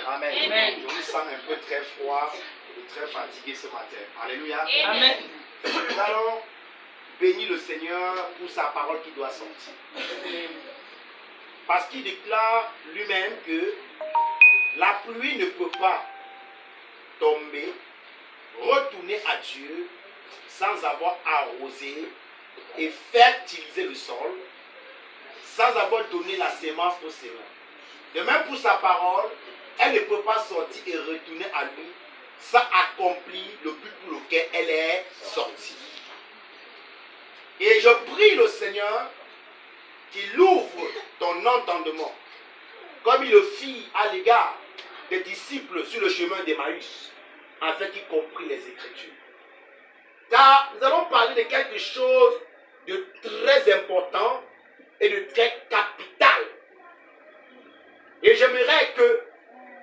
Amen. Amen. Je vous sens un peu très froid et très fatigué ce matin. Alléluia. Amen. Nous allons bénir le Seigneur pour sa parole qui doit sortir. Parce qu'il déclare lui-même que la pluie ne peut pas tomber, retourner à Dieu sans avoir arrosé et fertilisé le sol, sans avoir donné la sémence au Seigneur. De même pour sa parole, elle ne peut pas sortir et retourner à lui sans accomplir le but pour lequel elle est sortie. Et je prie le Seigneur qu'il ouvre ton entendement, comme il le fit à l'égard des disciples sur le chemin d'Emmaüs, afin qu'ils comprennent les Écritures. Car nous allons parler de quelque chose de très important et de très capital. Et j'aimerais que,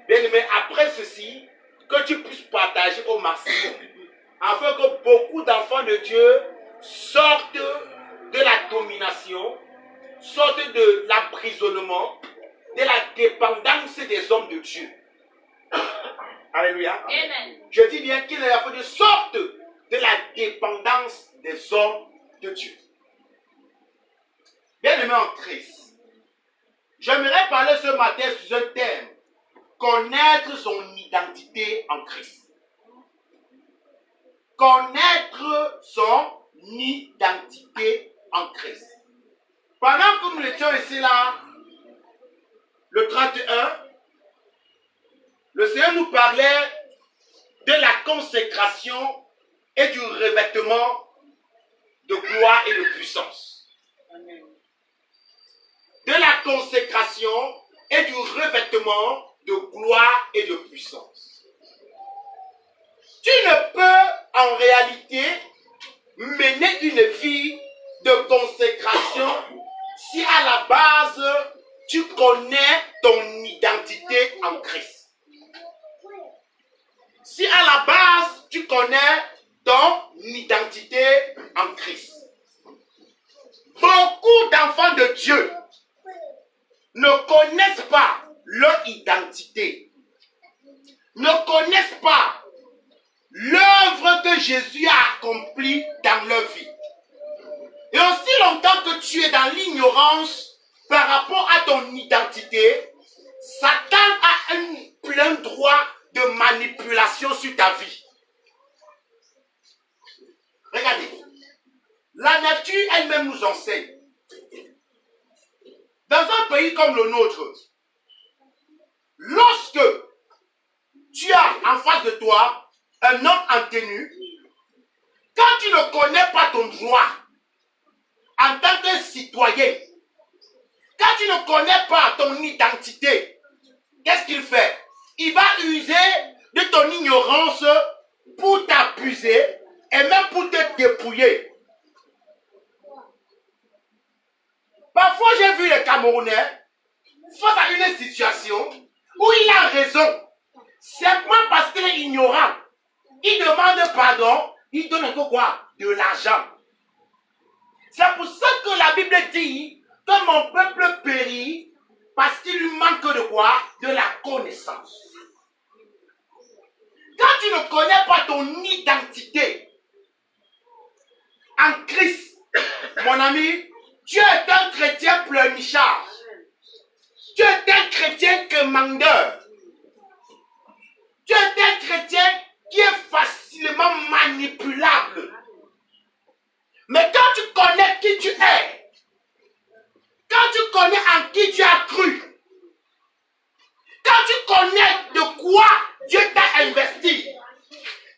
bien aimé, après ceci, que tu puisses partager au maximum, afin que beaucoup d'enfants de Dieu sortent de la domination, sortent de l'emprisonnement, de la dépendance des hommes de Dieu. Alléluia. Amen. Je dis bien qu'il est afin de sorte de la dépendance des hommes de Dieu. Bien aimé en Christ, j'aimerais parler ce matin sur un thème: connaître son identité en Christ. Connaître son identité en Christ. Pendant que nous étions ici là, le 31, le Seigneur nous parlait de la consécration et du revêtement de gloire et de puissance. De la consécration et du revêtement de gloire et de puissance. Tu ne peux en réalité mener une vie de consécration si à la base tu connais ton identité en Christ. Si à la base tu connais ton identité en Christ. Beaucoup d'enfants de Dieu ne connaissent pas leur identité, ne connaissent pas l'œuvre que Jésus a accomplie dans leur vie. Et aussi longtemps que tu es dans l'ignorance par rapport à ton identité, Satan a un plein droit de manipulation sur ta vie. Regardez, la nature elle-même nous enseigne. Dans un pays comme le nôtre, lorsque tu as en face de toi un homme en tenue, quand tu ne connais pas ton droit en tant que citoyen, quand tu ne connais pas ton identité, qu'est-ce qu'il fait? Il va user de ton ignorance pour t'abuser et même pour te dépouiller. Parfois, j'ai vu les Camerounais face à une situation où il a raison. Simplement parce qu'il est ignorant. Il demande pardon, il donne encore quoi? De l'argent. C'est pour ça que la Bible dit que mon peuple périt parce qu'il lui manque de quoi? De la connaissance. Quand tu ne connais pas ton identité en Christ, mon ami, tu es un chrétien pleurnichard. Tu es un chrétien commandeur. Tu es un chrétien qui est facilement manipulable. Mais quand tu connais qui tu es, quand tu connais en qui tu as cru, quand tu connais de quoi Dieu t'a investi,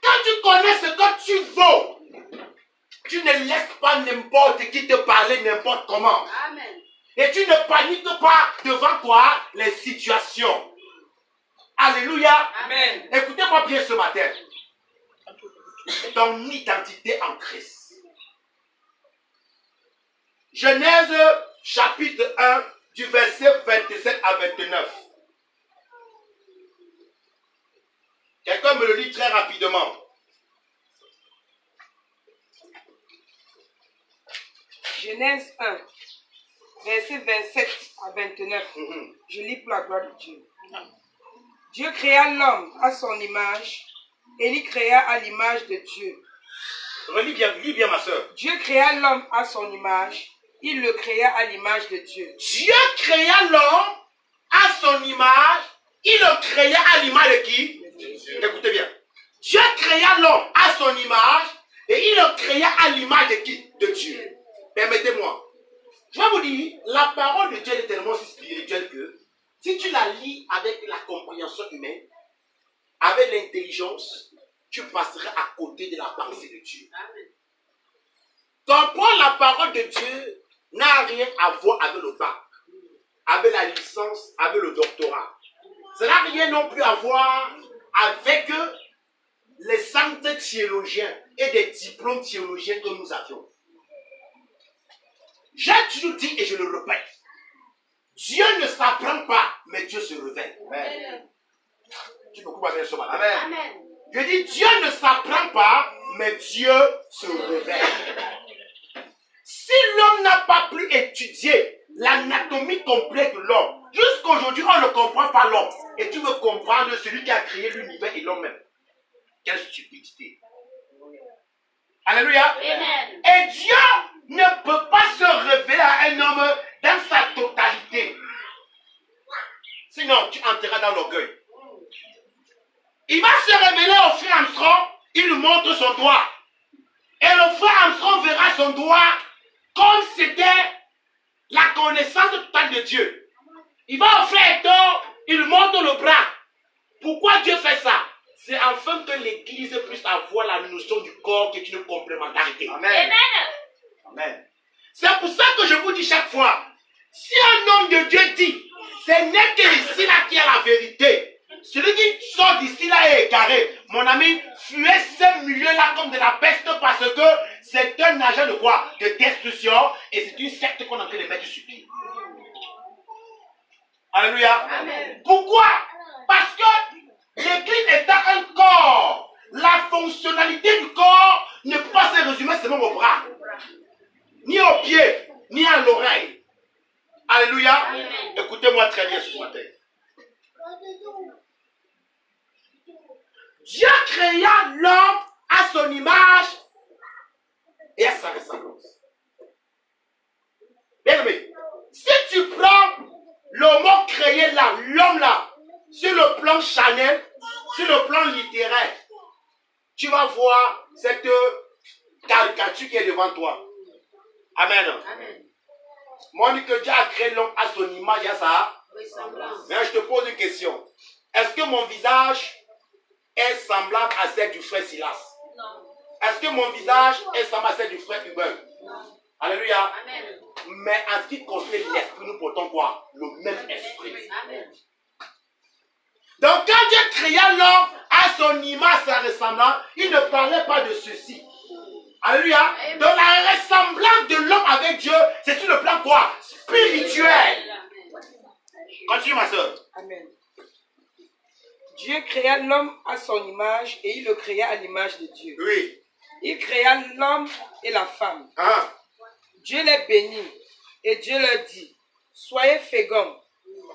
quand tu connais ce que tu vaux, tu ne laisses pas n'importe qui te parler n'importe comment. Amen. Et tu ne paniques pas devant toi les situations. Alléluia. Amen. Écoutez-moi bien ce matin. Ton identité en Christ. Genèse chapitre 1 du verset 27 à 29. Quelqu'un me le lit très rapidement. Genèse 1, verset 27 à 29. Je lis pour la gloire de Dieu. Dieu créa l'homme à son image et il créa à l'image de Dieu. Relis bien, lis bien ma soeur. Dieu créa l'homme à son image, il le créa à l'image de Dieu. Dieu créa l'homme à son image, il le créa à l'image de qui? Écoutez bien. Dieu créa l'homme à son image et il le créa à l'image de qui? De Dieu. Permettez-moi. Je vais vous dire, la parole de Dieu est tellement si spirituelle que si tu la lis avec la compréhension humaine, avec l'intelligence, tu passeras à côté de la pensée de Dieu. Comprendre la parole de Dieu n'a rien à voir avec le bac, avec la licence, avec le doctorat. Ça n'a rien non plus à voir avec les centres théologiens et des diplômes théologiens que nous avions. J'ai toujours dit et je le répète, Dieu ne s'apprend pas, mais Dieu se révèle. Amen. Tu peux couper avec ce matin. Amen. Je dis Dieu ne s'apprend pas, mais Dieu se révèle. Si l'homme n'a pas pu étudier l'anatomie complète de l'homme, jusqu'aujourd'hui on ne comprend pas l'homme. Et tu veux comprendre celui qui a créé l'univers et l'homme même. Quelle stupidité. Alléluia. Amen. Et Dieu ne peut pas se révéler à un homme dans sa totalité. Sinon, tu entreras dans l'orgueil. Il va se révéler au frère Armstrong, il lui montre son doigt. Et le frère Armstrong verra son doigt comme c'était la connaissance totale de Dieu. Il va au frère Hector, il lui montre le bras. Pourquoi Dieu fait ça? C'est afin que l'Église puisse avoir la notion du corps qui est une complémentarité. Amen. Amen. C'est pour ça que je vous dis chaque fois, si un homme de Dieu dit, ce n'est que ici là qui a la vérité, celui qui sort d'ici là est égaré. Mon ami, fuyez ce milieu-là comme de la peste parce que c'est un agent de quoi? De destruction et c'est une secte qu'on est en train de mettre sur pied. Alléluia. Amen. Pourquoi? Parce que l'Église étant un corps, la fonctionnalité du corps ne peut pas se résumer seulement au bras, ni au pied, ni à l'oreille. Alléluia. Amen. Écoutez-moi très bien ce matin. Dieu créa l'homme à son image et à sa ressemblance. Bien aimé, si tu prends le mot créé là, l'homme là, sur le plan charnel, sur le plan littéraire, tu vas voir cette caricature qui est devant toi. Amen. Amen. Moi, on dit que Dieu a créé l'homme à son image et à sa ressemblance. Mais je te pose une question. Est-ce que mon visage est semblable à celle du frère Silas? Non. Est-ce que mon visage est semblable à celle du frère Hubert? Non. Alléluia. Amen. Mais en ce qui concerne l'esprit, nous portons quoi? Le même esprit. Amen. Donc quand Dieu créa l'homme à son image, sa ressemblance, il ne parlait pas de ceci. Alléluia. Amen. Donc la ressemblance de l'homme avec Dieu, c'est sur le plan quoi? Spirituel. Continue ma soeur. Amen. Dieu créa l'homme à son image et il le créa à l'image de Dieu. Oui. Il créa l'homme et la femme. Ah. Dieu les bénit et Dieu leur dit, soyez féconds,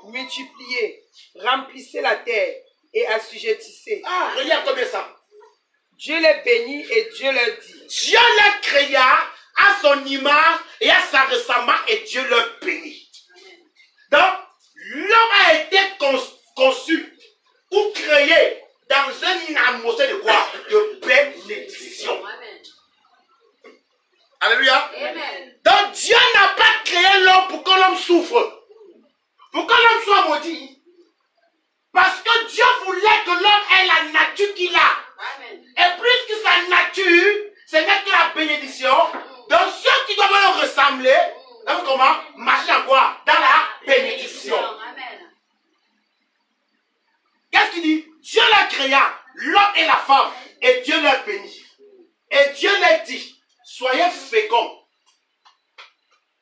multipliez, remplissez la terre et assujettissez. Ah, regarde combien ça. Dieu les bénit et Dieu leur dit. Dieu les créa à son image et à sa ressemblance et Dieu leur bénit. Donc, l'homme a été conçu ou créé dans une atmosphère de quoi? De bénédiction. Alléluia. Amen. Donc Dieu n'a pas créé l'homme pour que l'homme souffre. Pour que l'homme soit maudit. Parce que Dieu voulait que l'homme ait la nature qu'il a. Amen. Et plus que sa nature, ce n'est que la bénédiction. Donc ceux qui doivent le ressembler, comment? Marcher en quoi? Dans la bénédiction. Amen. Qu'est-ce qu'il dit? Dieu les créa, l'homme et la femme, et Dieu les bénit. Et Dieu les dit, soyez féconds.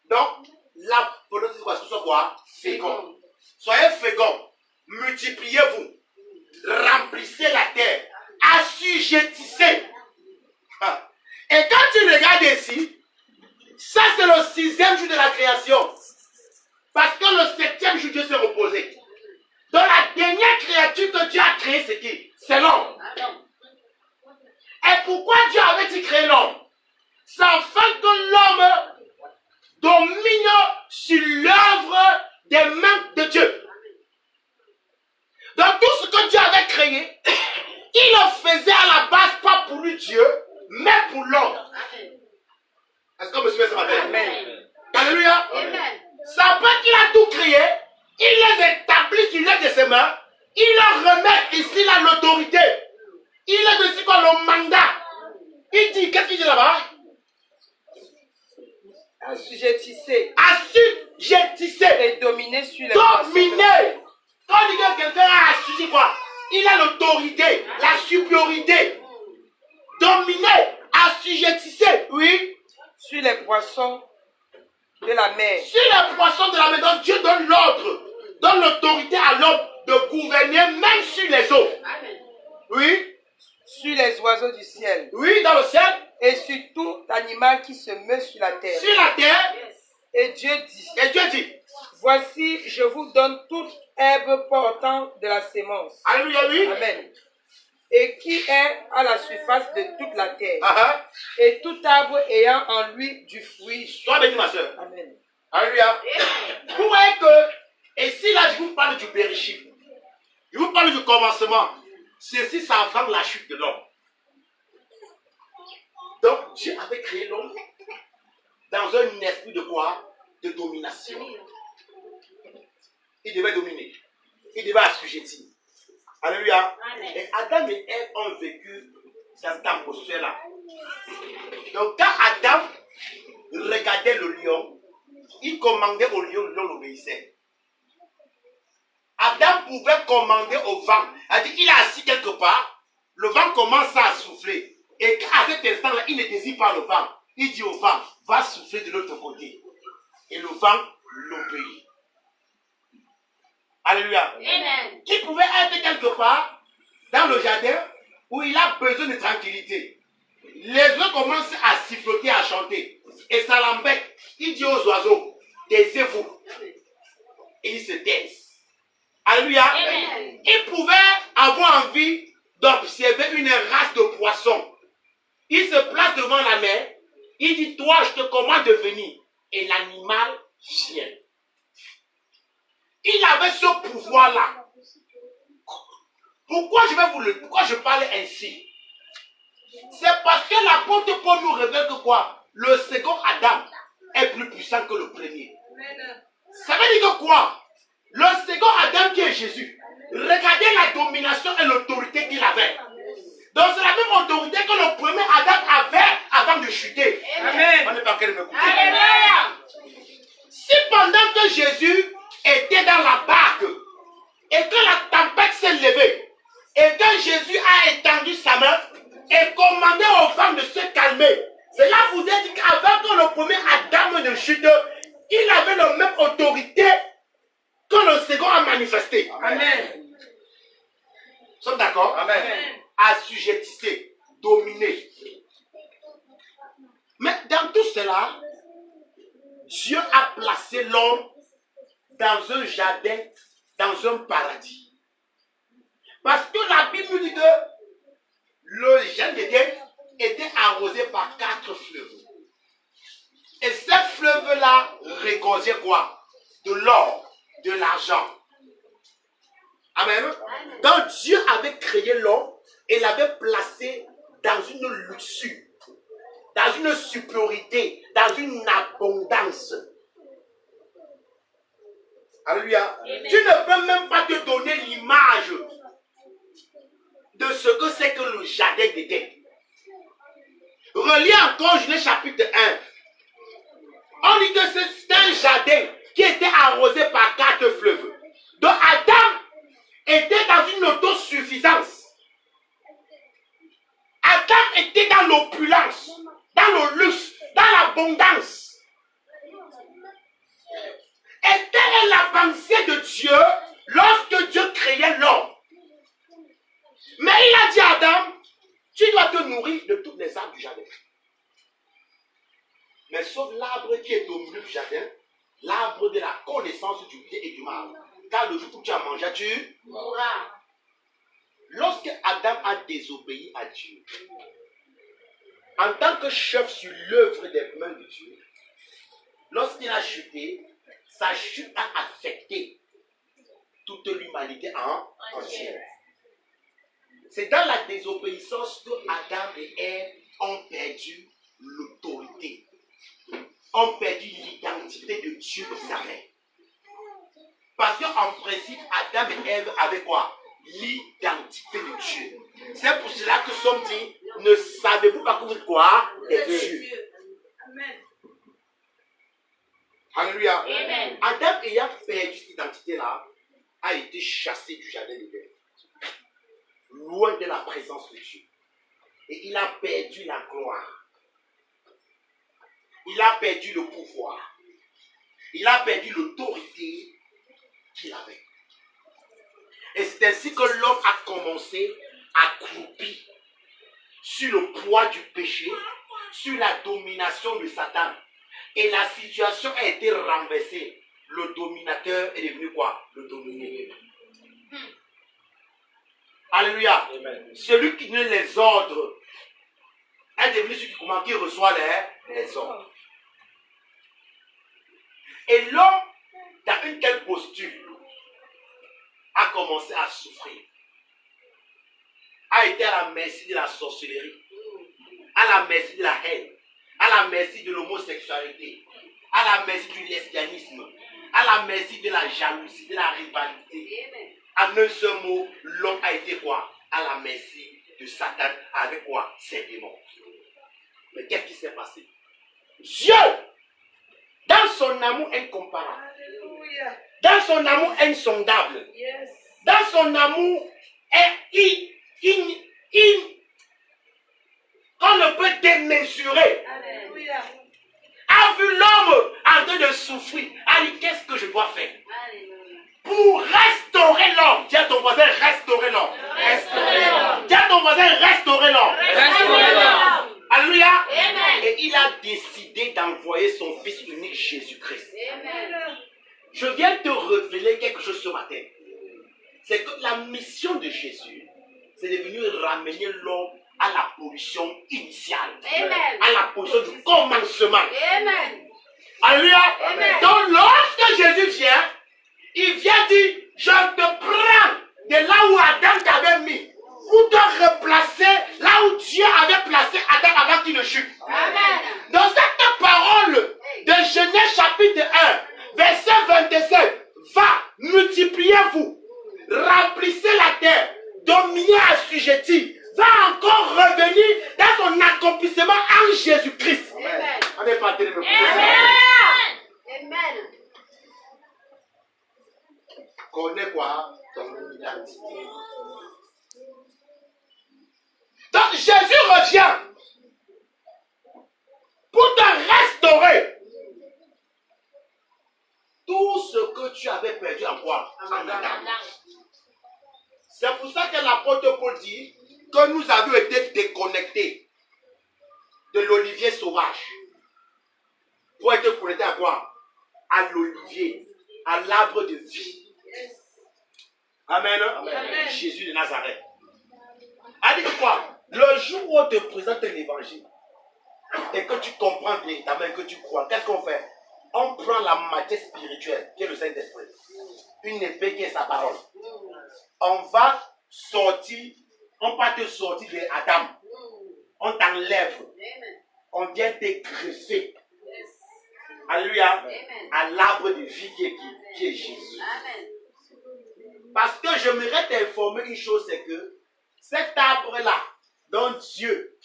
Donc, la politique quoi? C'est quoi? Féconds. Soyez féconds. Multipliez-vous. Remplissez la terre. Assujettissez. Et quand tu regardes ici, ça c'est le 6e jour de la création. Parce que le 7e jour, Dieu s'est reposé. Donc la dernière créature que Dieu créé c'est qui? C'est l'homme. Et pourquoi Dieu avait-il créé l'homme? C'est afin que l'homme domine sur l'œuvre des mains de Dieu. Donc tout ce que Dieu avait créé, il le faisait à la base pas pour lui Dieu, mais pour l'homme. Est-ce que vous me suivez ce matin? Amen. Alléluia. Amen. C'est après qu'il a tout créé, il les établit sur l'œuvre de ses mains, il leur remet ici là l'autorité. Il est dessus quoi le mandat. Il dit, qu'est-ce qu'il dit là-bas? Assujettissez Assujettissez. et dominez sur les poissons de la Dominer. mer. Quand on dit que quelqu'un a assujetti quoi? Il a l'autorité, la supériorité. Dominer, assujettissez, oui. Sur les poissons de la mer. Sur les poissons de la mer, donc Dieu donne l'ordre, donne l'autorité à l'homme de gouverner même sur les eaux. Oui, Sur les oiseaux du ciel. oui, dans le ciel, Et sur tout animal qui se meut sur la terre. sur la terre. Et Dieu dit, Et Dieu dit, voici, je vous donne toute herbe portant de la sémence. alléluia, oui. Amen. Et qui est à la surface de toute la terre. Ah, Et tout arbre ayant en lui du fruit. sois béni, ma soeur. Amen. Alléluia. Vous voyez que, et si là je vous parle du Bereshit, je vous parle du commencement, ceci ça avant la chute de l'homme. Donc Dieu avait créé l'homme dans un esprit de quoi? De domination. Il devait dominer. Il devait assujettir. Alléluia. Amen. Et Adam et Ève ont vécu dans cette atmosphère-là. Donc quand Adam regardait le lion, il commandait au lion, le lion l'obéissait. Adam pouvait commander au vent. Il est assis quelque part, le vent commence à souffler. Et à cet instant-là, il ne désire pas le vent. Il dit au vent, va souffler de l'autre côté. Et le vent l'obéit. Alléluia. Amen. Il pouvait être quelque part dans le jardin où il a besoin de tranquillité. Les oiseaux commencent à siffloter, à chanter. Et ça l'embête. Il dit aux oiseaux, taisez-vous. Et ils se taisent. Alléluia. Amen. Il pouvait avoir envie d'observer une race de poissons. Il se place devant la mer. Il dit, toi, je te commande de venir. Et l'animal vient. Il avait ce pouvoir-là. Pourquoi je parle ainsi? C'est parce que l'apôtre Paul nous révèle que quoi? Le second Adam est plus puissant que le premier. Ça veut dire que quoi? Le second Adam qui est Jésus. Regardez la domination et l'autorité qu'il avait. Donc c'est la même autorité que le premier Adam avait avant de chuter. Amen. On n'est pas en train de m'écouter. Alléluia. Si pendant que Jésus était dans la barque et que la tempête s'est levée et que Jésus a étendu sa main et commandé au vent de se calmer, cela vous a dit qu'avant que le premier Adam ne chute, il avait la même autorité que le second a manifesté. Amen. Nous sommes d'accord? Amen. Assujettissez, dominez. Mais dans tout cela, Dieu a placé l'homme dans un jardin, dans un paradis. Parce que la Bible nous dit que le jardin d'Éden était arrosé par 4 fleuves. Et ces fleuves-là regorgeaient quoi? De l'or, de l'argent. Amen. Donc Dieu avait créé l'homme et l'avait placé dans une luxure, dans une supériorité, dans une abondance. Alléluia. Tu ne peux même pas te donner l'image de ce que c'est que le jardin d'Éden. Relis encore Genèse chapitre 1. On dit que c'est un jardin qui était arrosé par 4 fleuves. Donc Adam était dans une autosuffisance. Adam était dans l'opulence, dans le luxe, dans l'abondance. Et telle est la pensée de Dieu lorsque Dieu créait l'homme. Mais il a dit à Adam, tu dois te nourrir de toutes les arbres du jardin. Mais sauf l'arbre qui est au milieu du jardin, l'arbre de la connaissance du bien et du mal. Car le jour où tu as mangé, tu mourras. Adam a désobéi à Dieu, en tant que chef sur l'œuvre des mains de Dieu, lorsqu'il a chuté, sa chute a affecté toute l'humanité entière. C'est dans la désobéissance que Adam et Ève ont perdu l'autorité, ont perdu l'identité de Dieu qu'ils avaient. Parce qu'en principe, Adam et Ève avaient quoi? L'identité de Dieu. C'est pour cela que sommes dit, ne savez-vous pas que vous êtes quoi? Des dieux. Amen. Alléluia. Amen. Adam ayant perdu cette identité-là, a été chassé du jardin d'Éden, loin de la présence de Dieu. Et il a perdu la gloire. Il a perdu le pouvoir. Il a perdu l'autorité qu'il avait. Et c'est ainsi que l'homme a commencé à croupir sur le poids du péché, sur la domination de Satan. Et la situation a été renversée. Le dominateur est devenu quoi? Le dominé. Alléluia. Amen. Celui qui donne les ordres est devenu celui qui reçoit les ordres. Et l'homme, dans une telle posture, a commencé à souffrir. A été à la merci de la sorcellerie, à la merci de la haine, à la merci de l'homosexualité, à la merci du lesbianisme, à la merci de la jalousie, de la rivalité. En un seul mot, l'homme a été quoi? À la merci de Satan avec quoi? Ses démons. Mais qu'est-ce qui s'est passé? Dieu, dans son amour incomparable, dans son amour insondable, dans son amour qu'on ne peut démesurer, a vu l'homme en train de souffrir. A dit, qu'est-ce que je dois faire pour restaurer l'homme? Dis à ton voisin, restaurer l'homme. Dis à ton voisin, restaurer l'homme. Alléluia. Amen. Et il a décidé d'envoyer son fils unique Jésus-Christ. Je viens te révéler quelque chose ce matin. C'est que la mission de Jésus, c'est de venir ramener l'homme à la position initiale. Amen. À la position du commencement. Amen. Alléluia. Amen. Donc lorsque Jésus vient, il vient dire, je te prends de là où Adam t'avait mis pour te replacer là où Dieu avait placé Adam avant qu'il ne chute. Amen. Dans cette parole de Genèse chapitre 1, verset 27, va, multipliez-vous, remplissez la terre, dominez, assujettis, va encore revenir dans son accomplissement en Jésus-Christ. Amen. Amen. Connais quoi? Ton identité. Donc Jésus revient pour te restaurer tout ce que tu avais perdu en quoi? En Adam. C'est pour ça que l'apôtre Paul dit que nous avions été déconnectés de l'olivier sauvage pour être connectés à quoi? À l'olivier, à l'arbre de vie. Amen. Amen. Jésus de Nazareth. A dit quoi? Le jour où on te présente l'évangile et que tu comprends véritablement, que tu crois, qu'est-ce qu'on fait? On prend la matière spirituelle qui est le Saint-Esprit, une épée qui est sa parole. On va sortir, on va te sortir de Adam. On t'enlève. On vient te greffer. Alléluia. À l'arbre de vie qui est Jésus. Parce que j'aimerais t'informer une chose, c'est que cet arbre-là, dont Dieu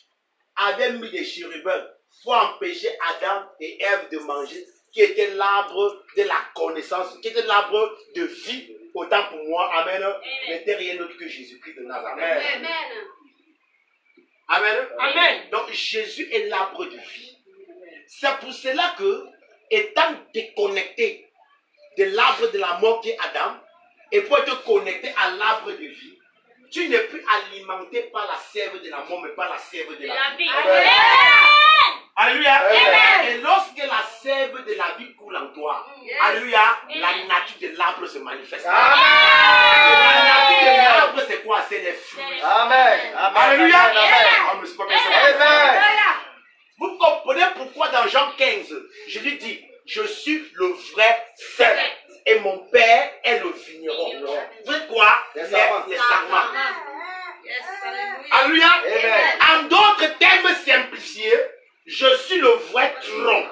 avait mis des chérubins pour empêcher Adam et Ève de manger, qui était l'arbre de la connaissance, qui était l'arbre de vie, autant pour moi, amen, n'était rien d'autre que Jésus-Christ de Nazareth. Amen. Amen. Amen. Donc Jésus est l'arbre de vie. C'est pour cela que, étant déconnecté de l'arbre de la mort qui est Adam, et pour être connecté à l'arbre de vie, tu n'es plus alimenté par la sève de la mort, mais par la sève de la vie. Amen. Alléluia. Amen. Et lorsque la sève de la vie coule en toi, alléluia, la nature de l'arbre se manifeste. Amen. Et la nature de l'arbre, c'est quoi? C'est les fruits. Amen. Alléluia. Amen. Ah, mais c'est pas bien ça. Amen. Vous comprenez pourquoi dans Jean 15, Jésus dit, je suis le vrai cep et mon père est le vigneron. Vous savez quoi? Les sarments. Alléluia. Amen. En d'autres termes simplifiés, je suis le vrai tronc.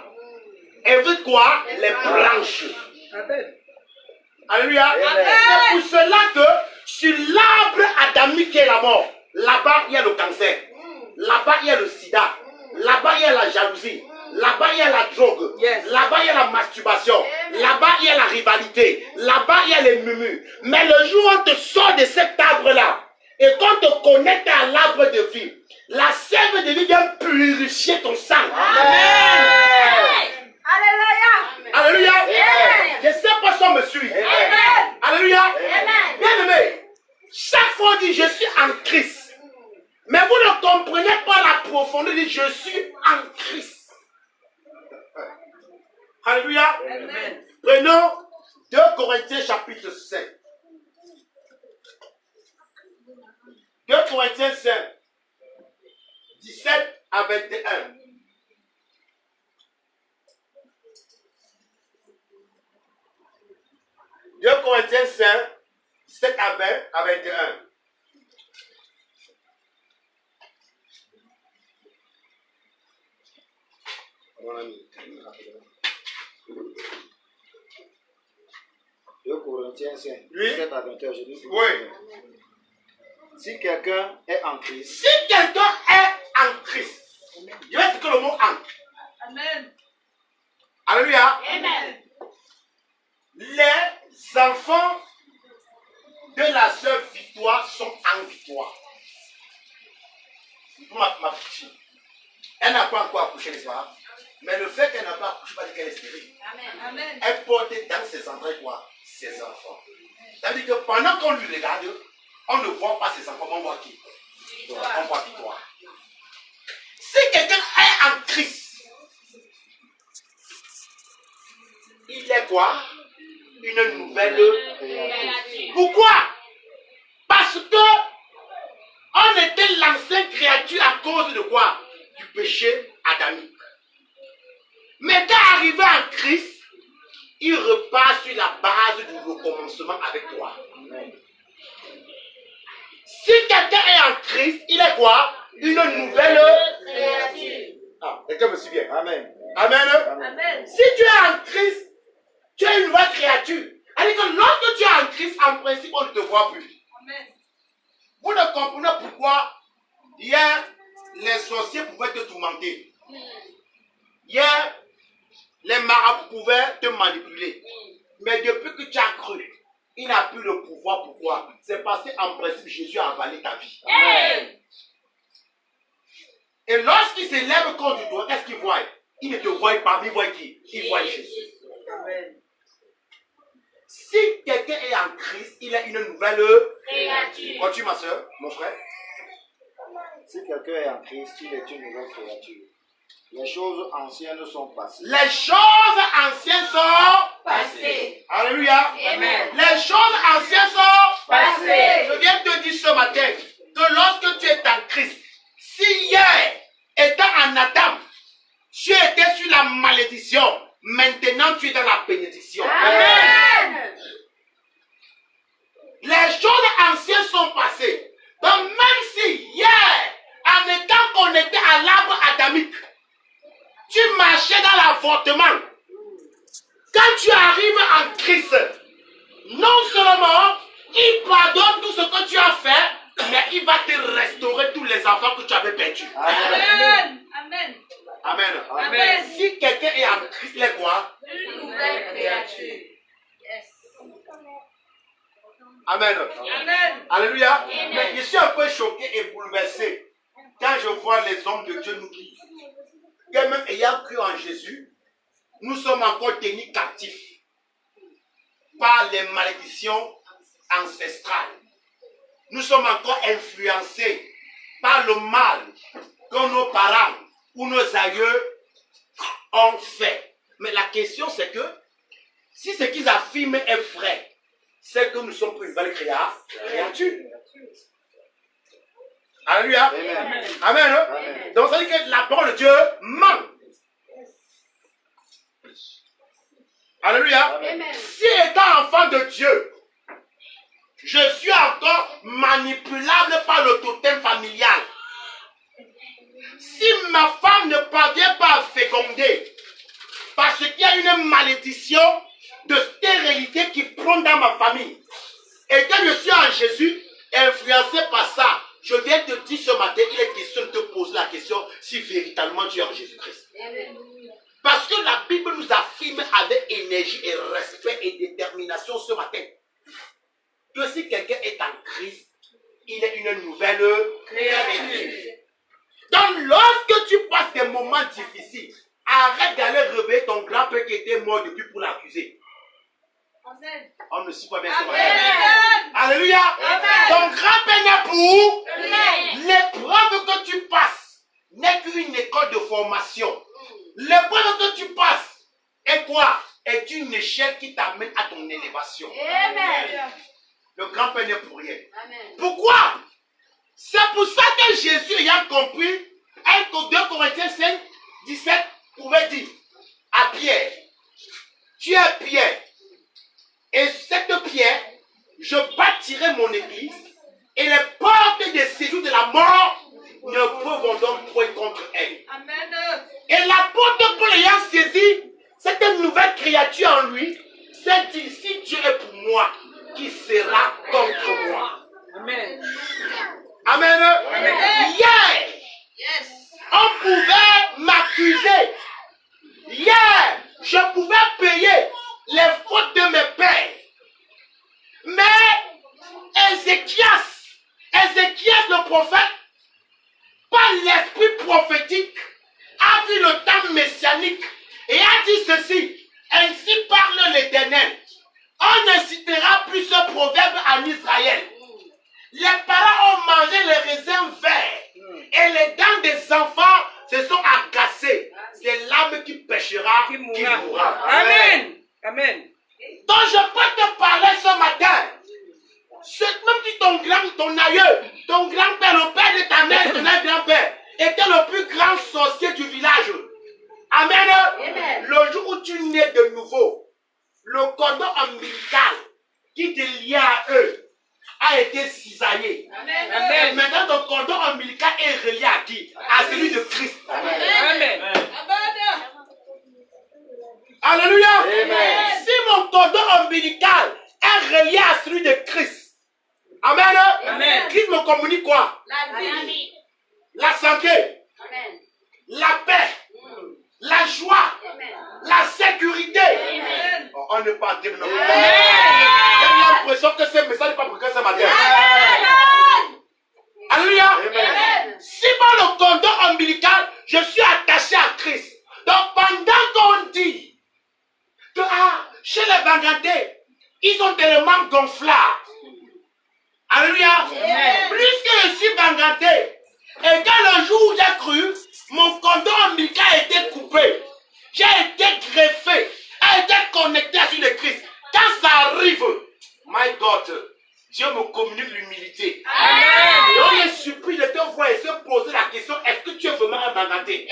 Et vous savez quoi? Les branches. Amen. Alléluia. Amen. C'est pour cela que sur l'arbre adamique qui est la mort, là-bas il y a le cancer, là-bas il y a le sida, là-bas il y a la jalousie, là-bas il y a la drogue, Yes. là-bas il y a la masturbation, là-bas il y a la rivalité, là-bas il y a les murmures. Mais le jour où on te sort de cet arbre-là et qu'on te connecte à l'arbre de vie, la sève de vie vient purifier ton sang. Amen. Alléluia. Amen. Je ne sais pas si on me suit. Amen. Alléluia. Amen. Bien aimé, chaque fois on dit je suis en Christ. Mais vous ne comprenez pas la profondeur de je suis en Christ. Alléluia. Amen. Prenons 2 Corinthiens chapitre 5. 2 Corinthiens 5, 17 à 21. Deux Corinthiens 5, 17 à 20 à 21. Mon ami. 2 Corinthiens 5, Oui. 17 à 21, je dis. Oui. Si quelqu'un est en Christ, Si quelqu'un est en Christ, je vais dire que le mot en. Amen. Alléluia. Amen. Les enfants de la sœur Victoire sont en victoire. Ma petite, elle n'a pas encore accouché, n'est-ce pas? Mais le fait qu'elle n'a pas accouché, pas dire qu'elle est stérile. Amen. Elle porte dans ses entrailles quoi? Ses enfants. C'est-à-dire que pendant qu'on lui regarde, on ne voit pas ses enfants, on voit qui? On voit Victoire. Si quelqu'un est en Christ, il est quoi? Une nouvelle. Pourquoi? Parce que on était l'ancienne créature à cause de quoi? Du péché adamique. Mais quand arrivé en Christ, il repart sur la base du recommencement avec toi. Si quelqu'un est en Christ, il est quoi? Une nouvelle Créature. Ah, quelqu'un me suit bien. Amen. Amen. Amen. Si tu es en Christ, tu es une nouvelle créature. C'est-à-dire que lorsque tu es en Christ, en principe, on ne te voit plus. Amen. Vous ne comprenez pourquoi hier, les sorciers pouvaient te tourmenter. Hier, les marabouts pouvaient te manipuler. Mais depuis que tu as cru, il n'a plus le pouvoir. Pourquoi? C'est parce qu'en principe, Jésus a avalé ta vie. Amen. Et lorsqu'il se lève contre toi, qu'est-ce qu'il voit? Il ne te voit pas, mais il voit qui? Il voit Jésus. Amen. Si quelqu'un est en Christ, il a une nouvelle Créature. Continue ma soeur, mon frère. Si quelqu'un est en Christ, il est une nouvelle créature. Les choses anciennes sont passées. Les choses anciennes sont Passé. Alléluia. Amen. Les choses anciennes sont Passé. Je viens de te dire ce matin que lorsque tu es en Christ, si hier, étant en Adam, tu étais sur la malédiction, maintenant tu es dans la bénédiction. Amen. Les choses anciennes sont passées. Donc même si hier, en étant connecté à l'arbre adamique, tu marchais dans l'avortement, quand tu arrives en Christ, non seulement il pardonne tout ce que tu as fait, mais il va te restaurer tous les enfants que tu avais perdus. Amen. Amen. Amen. Amen. Si quelqu'un est en Christ, il est quoi? Une nouvelle créature. Yes. Amen. Amen. Alléluia. Amen. Mais je suis un peu choqué et bouleversé quand je vois les hommes de Dieu nous dire que même ayant cru en Jésus, nous sommes encore tenus captifs par les malédictions ancestrales. Nous sommes encore influencés par le mal que nos parents ou nos aïeux ont fait. Mais la question c'est que si ce qu'ils affirment est vrai, c'est que nous sommes une nouvelle créature. Alléluia. Amen. Amen. Hein? Amen. Donc ça veut dire que la parole de Dieu ment. Alléluia. Amen. Si étant enfant de Dieu, je suis encore manipulable par le totem familial. Si ma femme ne parvient pas à féconder, parce qu'il y a une malédiction de stérilité qui prône dans ma famille, et que je suis en Jésus, influencé par ça, je viens te dire ce matin, il est question de te poser la question si véritablement tu es en Jésus-Christ. Parce que la Bible nous affirme avec énergie et respect et détermination ce matin que si quelqu'un est en Christ, il est une nouvelle créature. Donc lorsque tu passes des moments difficiles, arrête d'aller réveiller ton grand-père qui était mort depuis pour l'accuser. On ne suit pas bien ce matin. Alléluia. Ton grand-père n'est pour l'épreuve que tu passes n'est qu'une école de formation. L'épreuve que tu passes est quoi? Est une échelle qui t'amène à ton élévation. Le grand-père n'est pour rien. Pourquoi? C'est pour ça que Jésus ayant compris, 2 Corinthiens 5, 17 pouvait dire à Pierre, tu es Pierre, et cette pierre, je bâtirai mon église, et les portes des séjours de la mort ne peuvent donc point contre elle. Et l'apôtre Paul ayant saisi cette nouvelle créature en lui, s'est dit, si Dieu est pour moi, qui sera contre moi? Amen. Amen. Amen. Hier, on pouvait m'accuser. Hier, je pouvais payer les fautes de mes pères. Mais Ézéchias le prophète, par l'esprit prophétique, a vu le temps messianique et a dit ceci. Ainsi parle l'Éternel. On ne citera plus ce proverbe en Israël. Les parents ont mangé les raisins verts et les dents des enfants se sont agacées. C'est l'âme qui péchera qui mourra. Amen. Amen. Donc je peux te parler ce matin. Même si ton aïeux, ton grand-père, le père de ta mère, ton grand-père, était le plus grand sorcier du village. Amen. Amen. Le jour où tu nais de nouveau, le cordon ombilical qui te liait à eux a été cisaillé. Amen. Et maintenant ton cordon ombilical est relié à qui? À celui de Christ. Amen. Alléluia. Amen. Si mon cordon ombilical est relié à celui de Christ, Amen. Amen. Christ me communique quoi? La vie. La santé, Amen. la paix, la joie, Amen. la sécurité. Amen. Oh, on n'est pas terrible. Amen. J'ai l'impression que ce message n'est pas pour que ce matin. Alléluia. Amen. Si par le cordon ombilical, je suis attaché à Christ. Donc pendant qu'on dit que chez les Bangantais, ils sont tellement gonflables. Alléluia. Amen. Plus que je suis Bangantais, et quand le jour où j'ai cru, mon cordon ombilical a été coupé. J'ai été greffé, a été connecté à celui de Christ. Quand ça arrive, my God, Dieu me communique l'humilité. Et on les supplie de te voir et se poser la question, est-ce que tu es vraiment un Bangantais?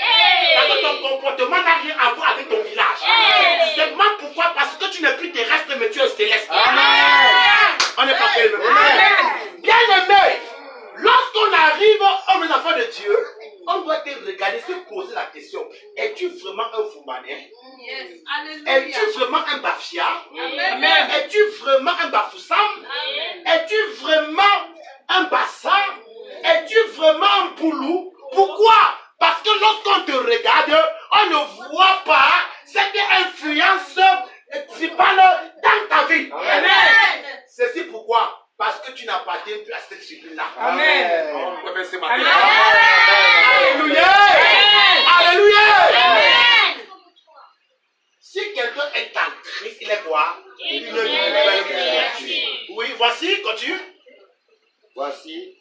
Parce que ton comportement n'a rien à voir avec ton village. C'est moi pourquoi? Parce que tu n'es plus terrestre, mais tu es céleste. On n'est pas fait. Bien aimé, lorsqu'on arrive aux enfants de Dieu, on doit te regarder, se poser la question, es-tu vraiment un Foumanais? Es-tu vraiment un Bafia? Amen. Es-tu vraiment un Bafoussam? Es-tu vraiment un Bassa? Es-tu vraiment un Poulou? Pourquoi? Parce que lorsqu'on te regarde, on ne voit pas cette influence tribale dans ta vie. Amen. Ceci pourquoi? Parce que tu n'appartiens plus à cette discipline-là. Amen. On peut faire ce matin. Amen. Alléluia. Alléluia. Si quelqu'un est en Christ, il est quoi? Une nouvelle créature. Oui, voici, continue. Voici,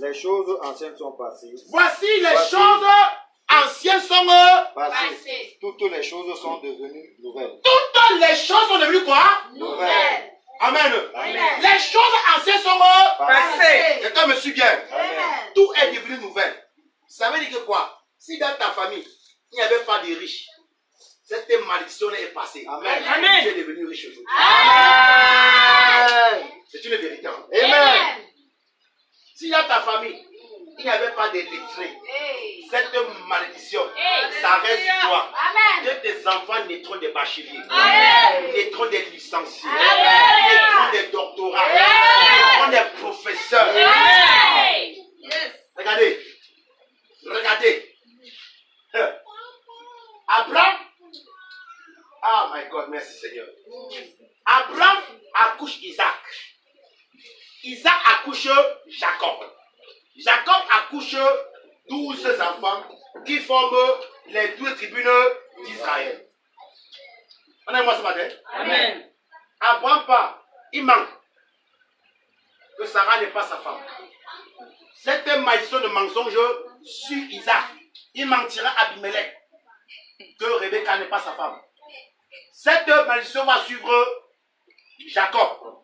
les choses anciennes sont passées. Voici les Voici. choses anciennes sont Passées. Toutes les choses sont devenues nouvelles. toutes les choses sont devenues quoi? Nouvelles. Amen. Amen. Les choses anciennes sont Passé. quelqu'un me suit bien. Amen. tout est devenu nouvelle. Ça veut dire que quoi? Si dans ta famille, il n'y avait pas de riches, cette malédiction est passée. Amen. Amen. Tu es devenu riche aujourd'hui. Amen. C'est une vérité. Hein? Amen. Si dans ta famille, il n'y avait pas de lettrés, Hey. cette malédiction, Hey. ça reste toi. Amen. Que tes enfants naîtront des bacheliers, Amen. naîtront des licenciés, Amen. naîtront des doctorats, Amen. naîtront des professeurs. Hey. Yes. Regardez. Regardez. Abraham. Ah my God, merci Seigneur. Abraham accouche Isaac. Isaac accouche Jacob. Jacob accouche 12 enfants qui forment les 12 tribunes d'Israël. On est moi ce matin? Amen. Abraham pas, il manque que Sarah n'est pas sa femme. Cette malédiction de mensonge sur Isaac, il mentira à Abimelech que Rebecca n'est pas sa femme. Cette malédiction va suivre Jacob.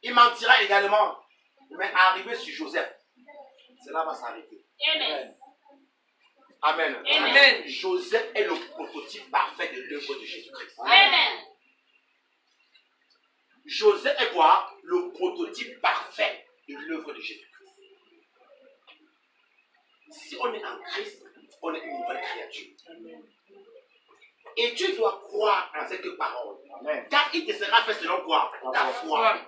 Il mentira également, mais arrivé sur Joseph, cela va s'arrêter. Amen. Amen. Amen. Joseph est le prototype parfait de l'œuvre de Jésus-Christ. Amen. Joseph est quoi? Le prototype parfait de l'œuvre de Jésus-Christ. Si on est en Christ, on est une nouvelle créature. Et tu dois croire en cette parole. Amen. Car il te sera fait selon quoi? Ta foi. Foi.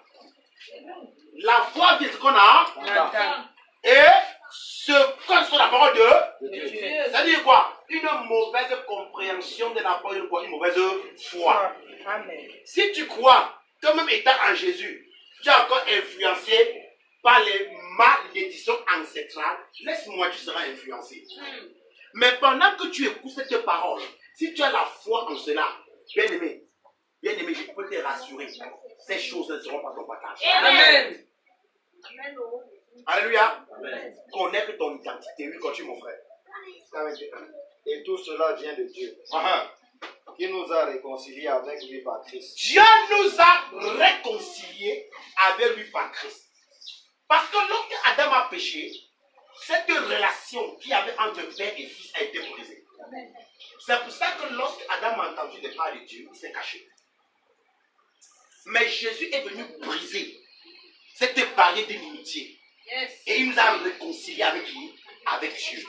La foi vient de ce qu'on a. Nathan. Et ce que sur la parole de De Dieu. ça veut dire quoi? Une mauvaise compréhension de la parole, une mauvaise foi. Amen. Si tu crois, toi-même étant en Jésus, tu es encore influencé par les malédictions ancestrales, laisse-moi, tu seras influencé. Mais pendant que tu écoutes cette parole, si tu as la foi en cela, bien-aimé, je peux te rassurer, ces choses ne seront pas ton partage. Amen. Alléluia. Amen. Connaître ton identité, oui, continue mon frère. Et tout cela vient de Dieu, qui nous a réconciliés avec lui par Christ. Dieu nous a réconciliés avec lui par Christ. Parce que lorsque Adam a péché, cette relation qu'il y avait entre père et fils a été brisée. C'est pour ça que lorsque Adam a entendu les paroles de Dieu, il s'est caché. Mais Jésus est venu briser cette barrière d'inimitié. Yes. Et il nous a réconciliés avec lui, avec Dieu.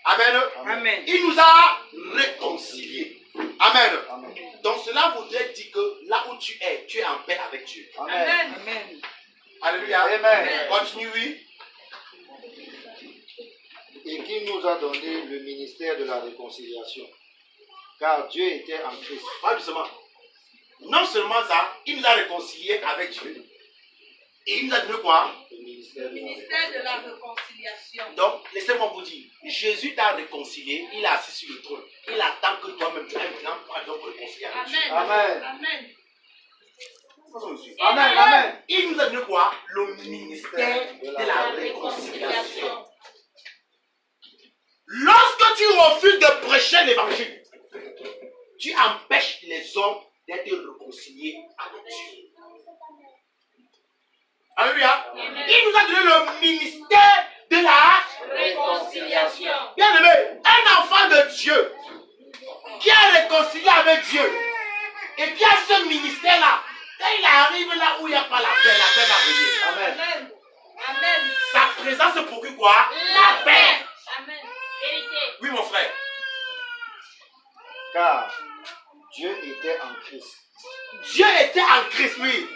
Amen. Amen. Il nous a réconciliés. Amen. Amen. Donc cela voudrait dire que là où tu es en paix avec Dieu. Amen. Amen. Alléluia. Amen. Continue, oui. Et qui nous a donné le ministère de la réconciliation. Car Dieu était en Christ. Pas doucement. Non seulement ça, il nous a réconciliés avec Dieu. Et il nous a donné quoi? Le ministère de la Ministère de la réconciliation. Donc, laissez-moi vous dire, Jésus t'a réconcilié, il est assis sur le trône. Il attend que toi-même tu aies un plan pour être réconcilié avec Dieu. Amen. Amen. Amen. Ça, ça me suit. Amen. Amen. Il nous a donné quoi? Le ministère de la réconciliation. Lorsque tu refuses de prêcher l'évangile, tu empêches les hommes d'être réconciliés avec Dieu. Alléluia. Il nous a donné le ministère de la Réconciliation. bien aimé. Un enfant de Dieu qui est réconcilié avec Dieu et qui a ce ministère-là, quand il arrive là où il n'y a pas la paix va venir. Amen. Amen. Amen. Sa présence procure quoi? La paix. Amen. Vérité. Oui, mon frère. Car Dieu était en Christ, Dieu était en Christ, oui.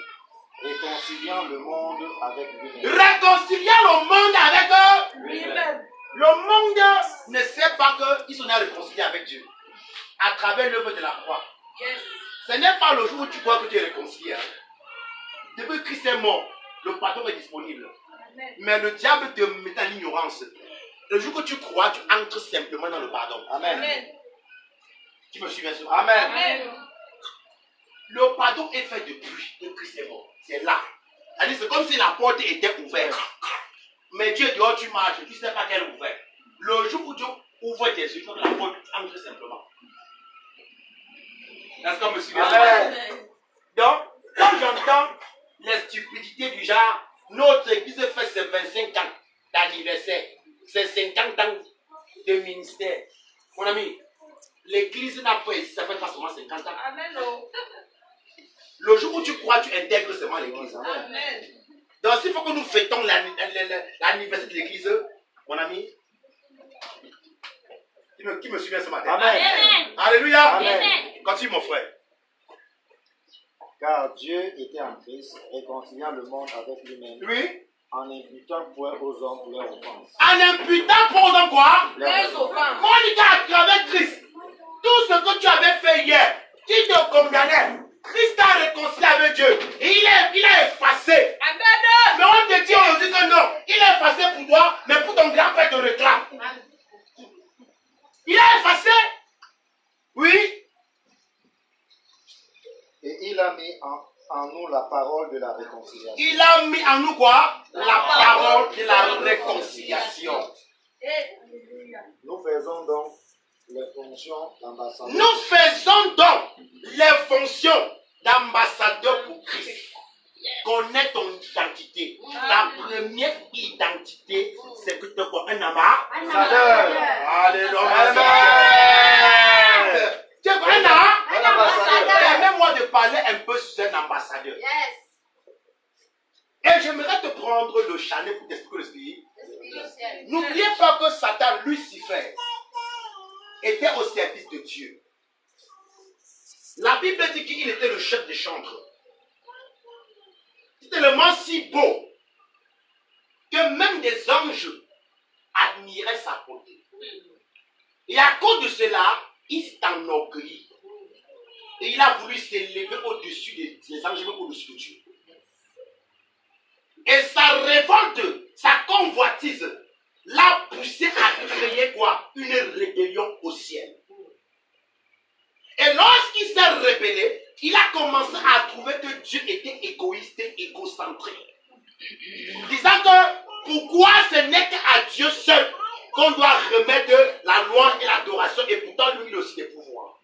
réconciliant le monde avec lui-même. Réconciliant le monde avec eux. Lui-même. Le monde ne sait pas qu'ils sont réconciliés avec Dieu à travers l'œuvre de la croix. Yes. Ce n'est pas le jour où tu crois que tu es réconcilié. Hein. Depuis que Christ est mort, le pardon est disponible. Amen. Mais le diable te met en ignorance. Le jour que tu crois, tu entres simplement dans le pardon. Amen. Amen. Tu me suis bien sûr. Amen. Amen. Le pardon est fait depuis que Christ est mort. C'est là. C'est-à-dire, c'est comme si la porte était ouverte. Mais Dieu dehors, tu marches, tu ne sais pas qu'elle est ouverte. Le jour où Dieu ouvre tes yeux, la porte entre simplement. Est-ce qu'on me suit bien? Amen. Donc, quand j'entends les stupidités du genre, notre église fait ses 25 ans d'anniversaire. anniversaire. C'est 50 ans de ministère. Mon ami, l'église n'a pas existé, ça fait pas seulement 50 ans. Amen. Oh. Le jour où tu crois, tu intègres seulement l'église. Amen. Donc s'il faut que nous fêtons l'anniversaire de l'église, mon ami, qui me suit ce matin? Amen. Amen. Alléluia. Amen. Continue mon frère. Car Dieu était en Christ, réconciliant le monde avec lui-même, Oui. en n'imputant point aux hommes leurs offenses. En imputant pour aux hommes quoi? Les offenses. Monica, à travers Christ, tout ce que tu avais fait hier, qui te condamnait, Christ t'a réconcilié avec Dieu. Et il a effacé. Amen. Mais on te dit aujourd'hui que non, il a effacé pour toi, mais pour ton grand-père te réclame. Il a effacé. Oui. Et il a mis en nous la parole de la réconciliation. Il a mis en nous quoi? La parole de la réconciliation. Nous faisons donc les fonctions d'ambassadeurs. Nous faisons donc les fonctions d'ambassadeur pour Christ. Connais ton identité. Ta première identité, c'est que tu es quoi? Un ambassadeur. Alléluia. Tu es quoi? Un ambassadeur. Permets-moi de parler un peu sur un ambassadeur. Et j'aimerais te prendre le chalet pour t'expliquer le spirit. N'oubliez pas que Satan, Lucifer, était au service de Dieu. La Bible dit qu'il était le chef de chambre. C'est tellement si beau que même des anges admiraient sa beauté. Et à cause de cela, il s'est enorgueilli. Et il a voulu s'élever au-dessus des anges, même au-dessus de Dieu. Et sa révolte, sa convoitise, l'a poussé à créer quoi? Une rébellion au ciel. Et lorsqu'il s'est rébellé, il a commencé à trouver que Dieu était égoïste et égocentré. Disant que pourquoi ce n'est qu'à Dieu seul qu'on doit remettre la loi et l'adoration, et pourtant lui il a aussi des pouvoirs.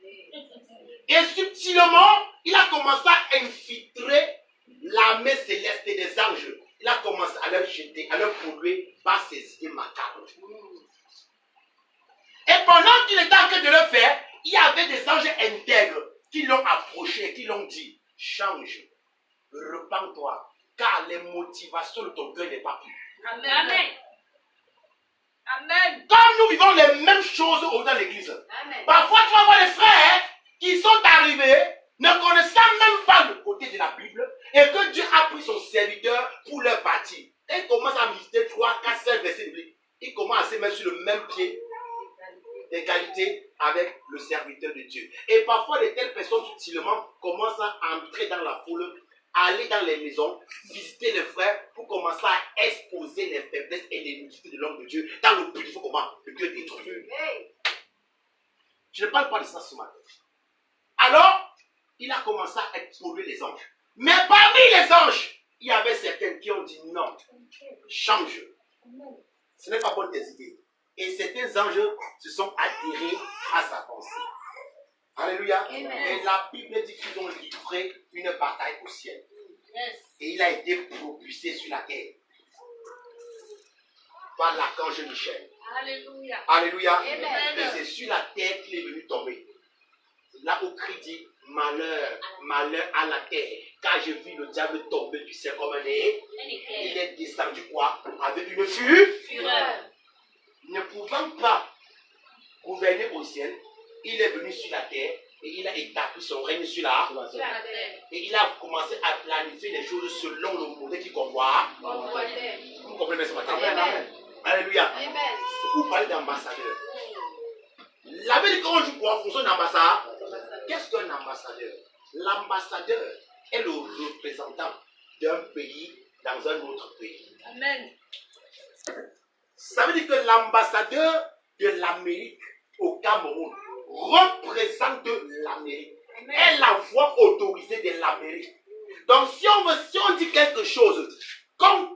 Et subtilement, il a commencé à infiltrer l'armée céleste et des anges. Il a commencé à leur jeter, à leur polluer par ses idées macabres. Et pendant qu'il était en train de le faire, il y avait des anges intègres qui l'ont approché et qui l'ont dit, change, repens-toi, car les motivations de ton cœur n'est pas pure. Amen. Amen. Comme nous vivons les mêmes choses dans l'église. Amen. Parfois, tu vas voir les frères qui sont arrivés, ne connaissant même pas le côté de la Bible, et que Dieu a pris son serviteur pour leur bâtir. Et il commence à méditer 3, 4, 5 versets bibliques. Il commence à se mettre sur le même pied d'égalité avec le serviteur de Dieu. Et parfois, de telles personnes, subtilement, commencent à entrer dans la foule, aller dans les maisons, visiter les frères, pour commencer à exposer les faiblesses et les nudités de l'homme de Dieu, dans le but, il faut comment le Dieu détruit. Je ne parle pas de ça ce matin. Alors, il a commencé à exposer les anges. Mais parmi les anges, il y avait certains qui ont dit non, change. Ce n'est pas bonne tes idées. Et certains anges se sont adhérés à sa pensée. Alléluia. Amen. Et la Bible dit qu'ils ont livré une bataille au ciel. Yes. Et il a été propulsé sur la terre par l'archange Michel. Alléluia. Alléluia. Amen. Et c'est sur la terre qu'il est venu tomber. Là où Christ dit, malheur, malheur à la terre, car j'ai vu le diable tomber du ciel comme un nez. Il est descendu quoi? Avec une Fureur. Ne pouvant pas gouverner au ciel, il est venu sur la terre et il a établi son règne sur la Sur la terre. et il a commencé à planifier les choses selon le modèle qu'il convoit. Vous comprenez ce matin? Amen. Alléluia. Amen. C'est pour parler d'ambassadeur. La Bible dit qu'on joue quoi en fonction d'ambassadeur. Qu'est-ce qu'un ambassadeur? L'ambassadeur est le représentant d'un pays dans un autre pays. Amen. Ça veut dire que l'ambassadeur de l'Amérique au Cameroun représente l'Amérique. Est la voix autorisée de l'Amérique. Donc si on dit quelque chose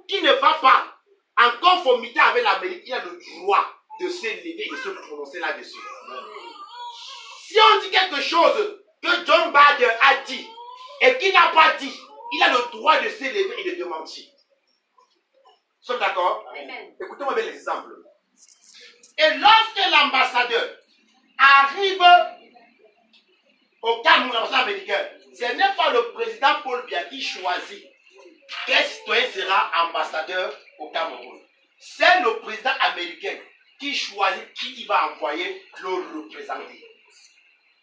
qui ne va pas en conformité avec l'Amérique, il a le droit de s'élever et de se prononcer là-dessus. Si on dit quelque chose que John Bader a dit et qu'il n'a pas dit, il a le droit de s'élever et de démentir. Sommes d'accord? Amen. Écoutez-moi bien l'exemple. Et lorsque l'ambassadeur arrive au Cameroun, l'ambassadeur américain, ce n'est pas le président Paul Biya qui choisit quel citoyen sera ambassadeur au Cameroun. C'est le président américain qui choisit qui il va envoyer le représenter.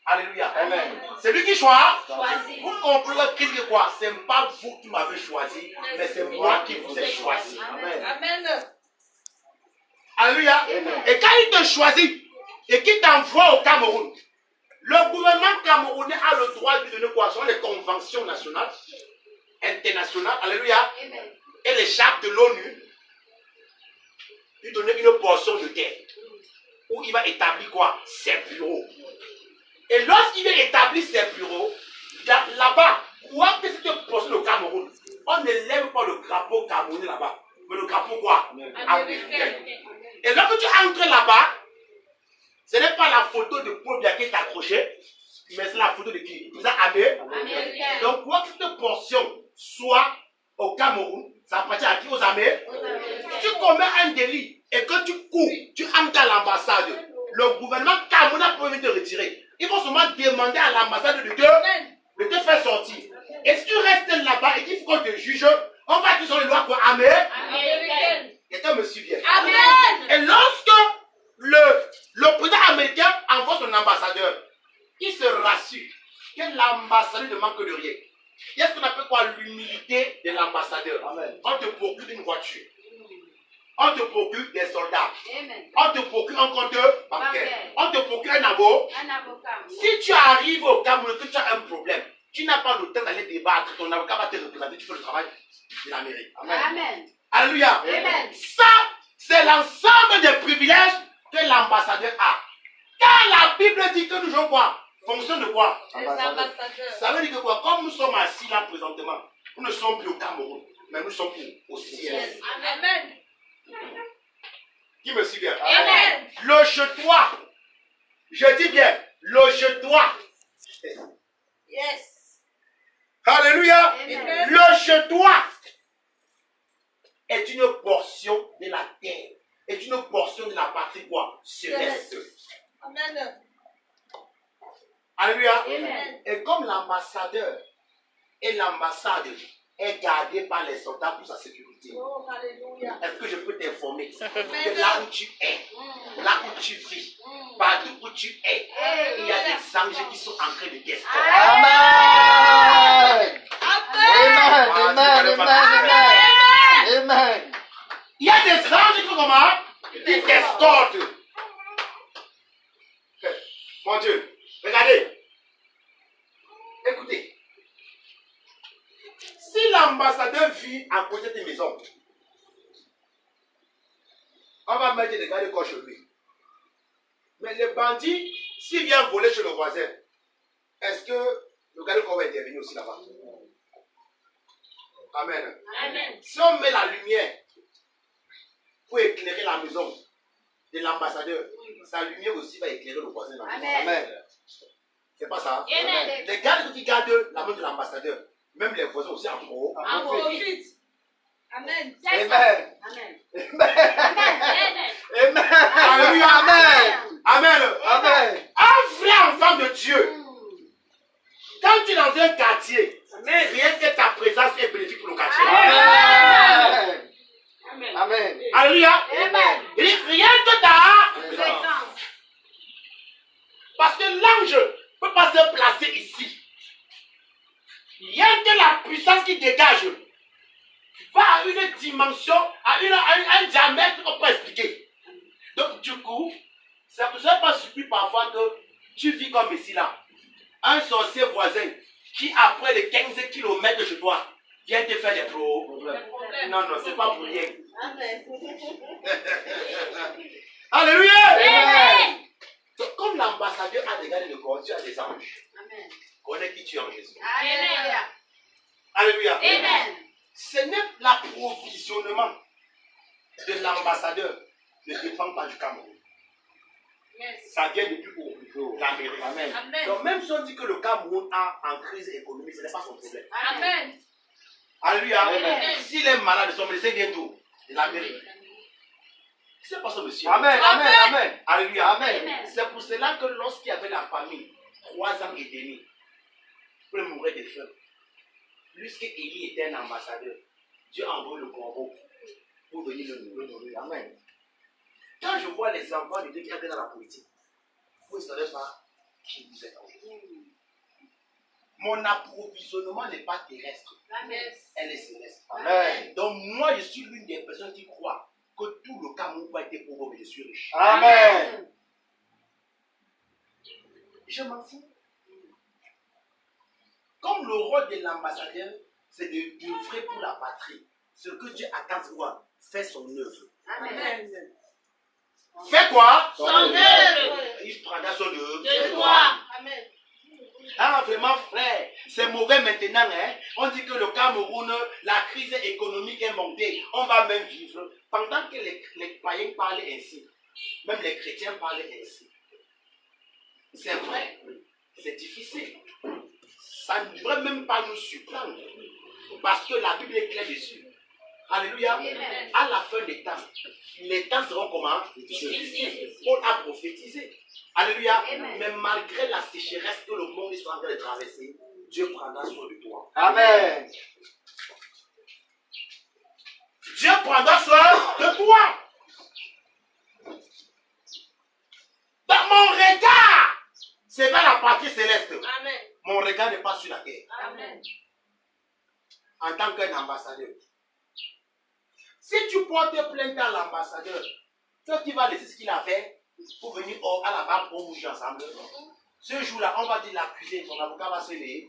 Alléluia. Amen. C'est lui qui choisit. Choisis. Vous comprenez qu'est-ce que quoi? Ce n'est pas vous qui m'avez choisi, mais c'est moi qui vous ai choisi. Amen. Amen. Alléluia. Amen. Et quand il te choisit et qu'il t'envoie au Cameroun, le gouvernement camerounais a le droit de lui donner quoi? Ce sont les conventions nationales, internationales, alléluia, Amen. et les chartes de l'ONU, lui donner une portion de terre où il va établir quoi? Ses bureaux. Et lorsqu'il vient établir ses bureaux, là-bas, quoi que cette portion au Cameroun, on ne lève pas le drapeau camerounais là-bas, mais le drapeau quoi? Américain. Et lorsque tu entres là-bas, ce n'est pas la photo de Paul Biya qui est accrochée, mais c'est la photo de qui? Vous avez Américain. Donc, quoi que cette portion soit au Cameroun, ça appartient à qui? Aux Américains. Si tu commets un délit et que tu cours, tu entres à l'ambassade, le gouvernement camerounais peut venir te retirer. Ils vont seulement demander à l'ambassade de te faire sortir. Et si tu restes là-bas et qu'il faut qu'on te juge, on va te sur les lois quoi? Américain. Quelqu'un me suit bien. Amen. Et lorsque le président américain envoie son ambassadeur, il se rassure que l'ambassadeur ne manque de rien. Il y a ce qu'on appelle quoi? L'humilité de l'ambassadeur. Amen. On te procure une voiture. On te procure des soldats. Amen. On te procure un compte bancaire. On te procure un avocat. Un avocat. Si tu arrives au Cameroun que tu as un problème, tu n'as pas le temps d'aller débattre, ton avocat va te représenter, tu fais le travail de l'Amérique. Amen. Alléluia. Amen. Ça, c'est l'ensemble des privilèges que l'ambassadeur a. Car la Bible dit que nous jouons quoi? Fonction de quoi? Les ambassadeurs. Ça veut dire que quoi? Comme nous sommes assis là présentement, nous ne sommes plus au Cameroun, mais nous sommes au ciel. Yes. Amen. Qui me suit bien? Amen. Le chez-toi. Je dis bien, le chez-toi. Yes. Alléluia. Amen. Le chez-toi est une portion de la terre, est une portion de la patrie quoi? Céleste. Amen. Alléluia. Amen. Et comme l'ambassadeur et l'ambassade est gardée par les soldats pour sa sécurité, Oh, alléluia. est-ce que je peux t'informer que Amen. là où tu es, là où tu vis, partout où tu es, il y a des anges qui sont en train de t'escorter. Amen. Amen. Amen. Amen. Amen. Amen. Il y a des anges qui font comment? Qui t'escortent. Mon Dieu, regardez. Écoutez. Si l'ambassadeur vit à côté de tes maisons, on va mettre des gardes corps chez lui. Mais le bandit, s'il vient voler chez le voisin, est-ce que le garde corps va intervenir aussi là-bas? Amen. Amen. Si on met la lumière pour éclairer la maison de l'ambassadeur, sa lumière aussi va éclairer le voisin. Amen. Amen. C'est pas ça? Amen. Les gardes qui gardent la main de l'ambassadeur, même les voisins aussi en gros. En Profite. Amen. Amen. Amen. Amen. Amen. Alléluia. Amen. Amen. Amen. Un vrai enfant de Dieu, quand tu es dans un quartier, rien que ta présence est bénéfique pour le quartier. Amen. Amen. Amen. Alléluia. Amen. Et rien que ta... Présence. Parce que l'ange ne peut pas se placer ici. Rien que la puissance qui dégage va à une dimension, à un diamètre qu'on peut expliquer. Donc du coup, ça ne vous a pas surpris parfois que tu vis comme ici là. Un sorcier voisin qui après les 15 km de chez toi vient te faire des problèmes. Non, non, c'est pas pour rien. Amen. Alléluia. Amen. Donc, comme l'ambassadeur a des gardes de corps, tu as des anges. Amen. Connais qui tu es en Jésus. Alléluia. Alléluia. Amen. Ce n'est l'approvisionnement de l'ambassadeur ne dépend pas du Cameroun. Yes. Ça vient depuis où? L'Amérique. Amen. Amen. Donc même si on dit que le Cameroun a en crise économique, ce n'est pas son problème. Amen. Alléluia. Amen. S'il est malade, son médecin vient d'où? de l'Amérique. C'est pas ça, monsieur. Amen, amen, amen. Alléluia. Amen. C'est pour cela que lorsqu'il y avait la famine, 3 ans et demi, il mourait de faim. Puisque Élie était un ambassadeur, Dieu a envoyé le corbeau pour venir le nourrir. Amen. Quand je vois les enfants de Dieu qui entrent dans la politique, vous ne savez pas qui vous êtes. Mon approvisionnement n'est pas terrestre, Amen. elle est céleste. Amen. Donc moi, je suis l'une des personnes qui croient que tout le Cameroun va être pauvre, mais je suis riche. Amen. Je m'en fous. Comme le rôle de l'ambassadeur, c'est d'œuvrer pour la patrie. Ce que Dieu attend, c'est quoi? Faire son œuvre. Amen. Fais quoi? Son œuvre Il prendra son œuvre. de toi. Amen. Ah, vraiment, frère, c'est mauvais maintenant. Hein? On dit que le Cameroun, la crise économique est montée. On va même vivre. Pendant que les païens parlent ainsi, même les chrétiens parlent ainsi. C'est vrai, c'est difficile. Ça ne devrait même pas nous surprendre. Parce que la Bible est claire dessus. Alléluia. Amen. À la fin des temps, les temps seront comment? Difficiles. Paul a prophétisé. Alléluia. Amen. Mais malgré la sécheresse que le monde est en train de traverser, Dieu prendra soin de toi. Amen. Dieu prendra soin de toi. Dans mon regard, c'est vers la patrie céleste. Amen. Mon regard n'est pas sur la terre. Amen. En tant qu'un ambassadeur. Si tu portes plainte à l'ambassadeur, toi qui vas laisser ce qu'il a fait pour venir à la barre pour bouger ensemble. Ce jour-là, on va dire l'accuser, son avocat va se lever.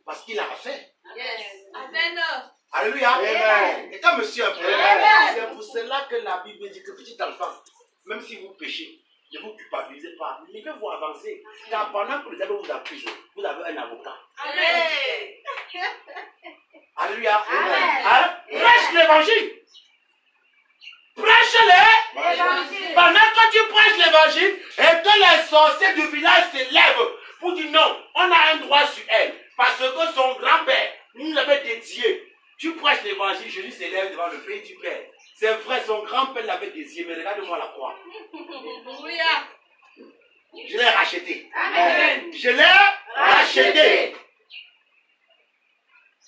Parce qu'il a fait. Yes. Amen. Alléluia. Amen. Et comme monsieur un peu. Amen. C'est pour cela que la Bible dit que petit enfant, même si vous péchez, ne vous culpabilisez pas. Laissez-vous avancer. Car pendant que le diable vous accuse, vous avez un avocat. Amen. Alléluia. Amen. Hein? Prêche l'évangile. Prêche-le. L'évangile. Pendant que tu prêches l'évangile et que les sorciers du village se lèvent pour dire non, on a un droit sur elle. Parce que son grand-père nous l'avait dédié. Tu prêches l'évangile, Jésus se lève devant le pays du Père. C'est vrai, son grand-père l'avait dédié, mais regarde-moi la croix. Alléluia. Je l'ai racheté. Amen. Je l'ai racheté.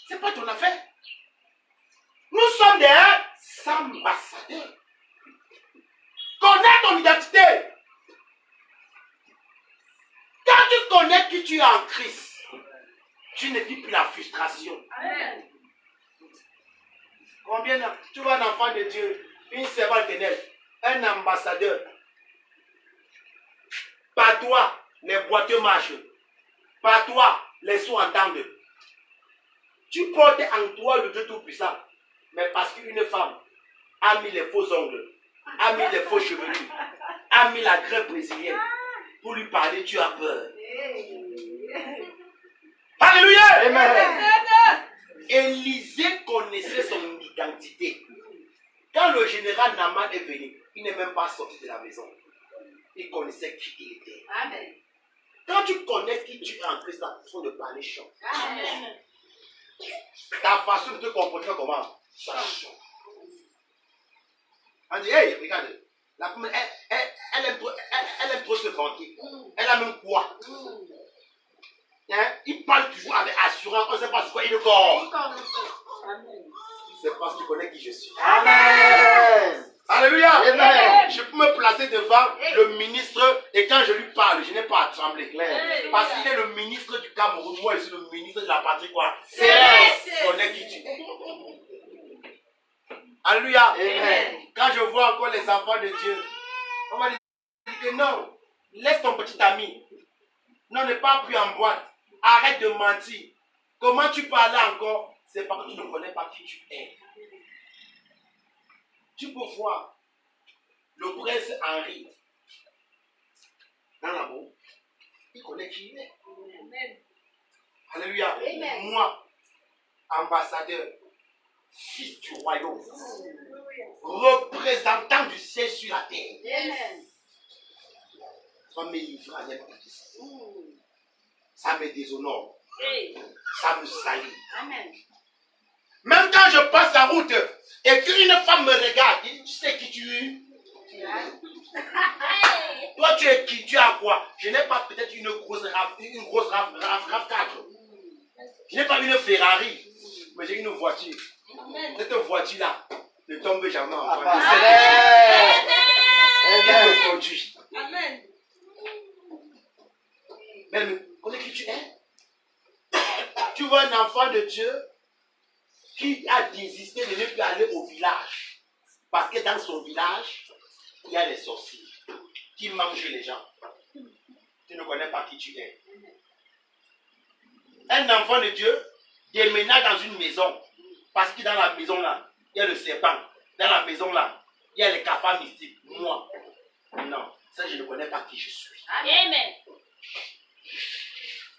C'est pas ton affaire. Nous sommes des ambassadeurs. Connais ton identité. Quand tu connais qui tu es en Christ, tu ne vis plus la frustration. Amen. Combien tu vois un enfant de Dieu, une servante éternelle, un ambassadeur. Par toi, les boiteux marchent. Par toi, les sourds entendent. Tu portes en toi le Dieu Tout-Puissant. Mais parce qu'une femme a mis les faux ongles, a mis les faux chevelus, a mis la greffe brésilienne, pour lui parler, tu as peur. Alléluia! Amen. Élisée connaissait son identité. Quand le général Naaman est venu, il n'est même pas sorti de la maison. Il connaissait qui il était. Amen. Quand tu connais qui tu es en Christ, ta façon de parler change. Amen. Ta façon de te comporter comment? Ça change. On dit, hey, regarde, la femme, elle aime trop se vanter. Elle a même quoi? Hein? Il parle toujours avec assurance, on ne sait pas sur quoi il est corps. C'est parce que tu connais qui je suis. Amen. Alléluia. Amen. Je peux me placer devant le ministre et quand je lui parle, je n'ai pas à trembler. Parce qu'il est le ministre du Cameroun, moi je suis le ministre de la patrie quoi. Céleste. Je connais qui tu es. Alléluia. Amen. Quand je vois encore les enfants de Dieu, on va dire que non, laisse ton petit ami. Non, ne pas plus en boîte. Arrête de mentir. Comment tu parles encore? C'est parce que tu ne connais pas qui tu es. Tu peux voir le prince Henri dans la boue. Il connaît qui il est. Amen. Alléluia. Amen. Moi, ambassadeur, fils du royaume, représentant du ciel sur la terre, Amen. ça me livre à n'importe qui. Ça me déshonore. Hey. Ça me salit. Amen. Même quand je passe la route et qu'une femme me regarde, dit, tu sais qui tu es? Toi, tu es qui? Tu as quoi? Je n'ai pas peut-être une grosse RAV4. Je n'ai pas une Ferrari, mais j'ai une voiture. Cette voiture-là ne tombe jamais en panne. Elle me conduit. Amen. Mais elle me connaît qui tu es? Tu vois un enfant de Dieu qui a désisté de ne plus aller au village. Parce que dans son village, il y a les sorciers qui mangent les gens. Tu ne connais pas qui tu es. Un enfant de Dieu déménage dans une maison. Parce que dans la maison là, il y a le serpent. Dans la maison là, il y a les cafards mystiques. Moi, non. Ça, je ne connais pas qui je suis. Amen.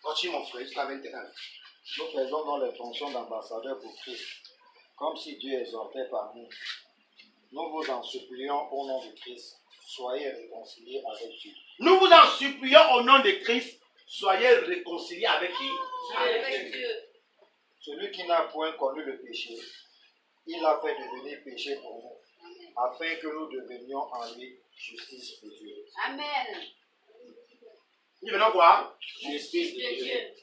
Continue mon frère, jusqu'à 21 ans. Nous faisons dans les fonctions d'ambassadeurs pour Christ, comme si Dieu exhortait par nous. Nous vous en supplions au nom de Christ, soyez réconciliés avec Dieu. Nous vous en supplions au nom de Christ, soyez réconciliés avec qui? Avec Dieu. Celui qui n'a point connu le péché, il l'a fait devenir péché pour nous, afin que nous devenions en lui justice de Dieu. Amen. Nous venons quoi? Justice de Dieu.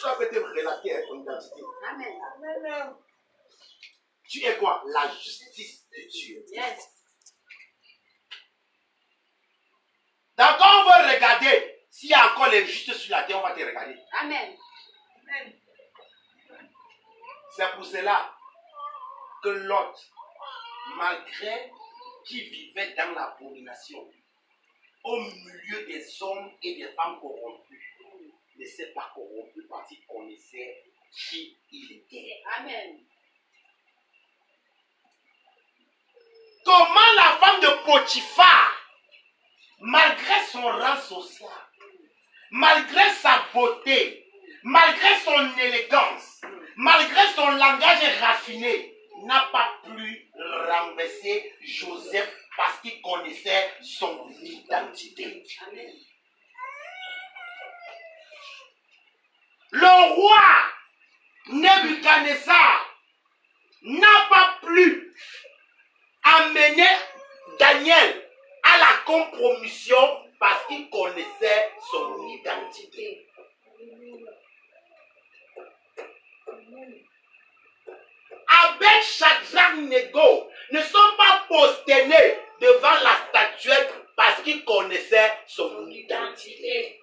Ça peut te relater à ton identité. Amen. Tu es quoi? La justice de Dieu. Yes. Donc quand on va regarder, s'il y a encore les justes sur la terre, on va te regarder. Amen. C'est pour cela que Lot, malgré qu'il vivait dans l'abomination, au milieu des hommes et des femmes corrompus, ne s'est pas corrompu parce qu'il connaissait qui il était. Amen. Comment la femme de Potiphar, malgré son rang social, malgré sa beauté, malgré son élégance, malgré son langage raffiné, n'a pas pu renverser Joseph parce qu'il connaissait son identité. Amen. Le roi Nebuchadnezzar n'a pas pu amener Daniel à la compromission parce qu'il connaissait son identité. Abed, Shadrach, Nego ne sont pas prosternés devant la statuette parce qu'ils connaissaient son identité.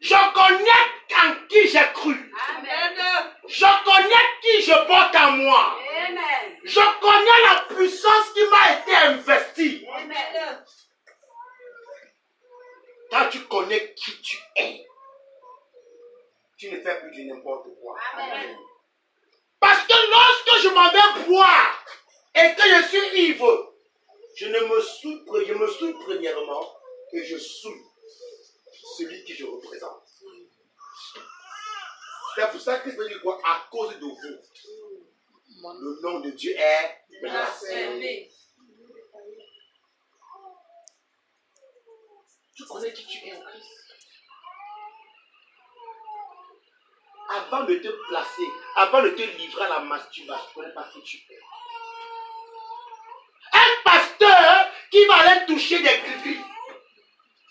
Je connais en qui j'ai cru. Amen. Je connais qui je porte en moi. Amen. Je connais la puissance qui m'a été investie. Amen. Quand tu connais qui tu es, tu ne fais plus du n'importe quoi. Amen. Parce que lorsque je m'en vais boire et que je suis ivre, je me souille premièrement et je souille celui que je représente. C'est pour ça que je dis quoi? À cause de vous, le nom de Dieu est blasphémé. Tu connais qui tu es en Christ. Avant de te placer, avant de te livrer à la masturbation, tu ne connais pas qui tu es. Un pasteur qui va aller toucher des gribis,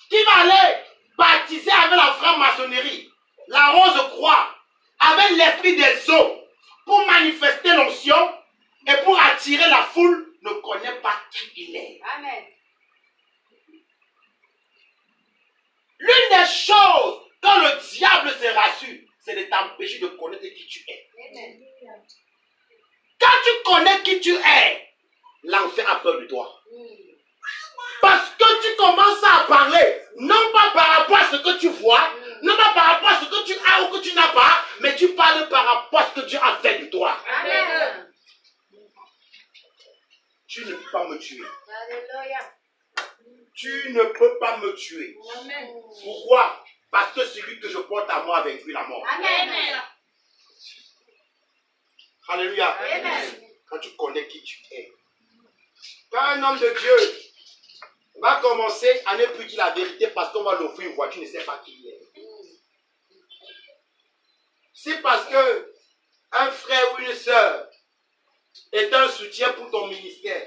qui va aller baptiser avec la franc-maçonnerie, la rose croix, avec l'esprit des eaux, pour manifester l'onction et pour attirer la foule, ne connaît pas qui il est. Amen. L'une des choses quand le diable se rassure, c'est de t'empêcher de connaître qui tu es. Amen. Quand tu connais qui tu es, l'enfer a peur de toi. Parce que tu commences à parler, non pas par rapport à ce que tu vois, non pas par rapport à ce que tu as ou que tu n'as pas, mais tu parles par rapport à ce que Dieu a fait de toi. Amen. Tu ne peux pas me tuer. Alléluia. Tu ne peux pas me tuer. Amen. Pourquoi? Parce que celui que je porte à moi a vaincu la mort. Amen. Alléluia. Amen. Quand tu connais qui tu es. Quand un homme de Dieu va commencer à ne plus dire la vérité parce qu'on va l'offrir une voiture, tu ne sais pas qui il est. Si parce que un frère ou une sœur est un soutien pour ton ministère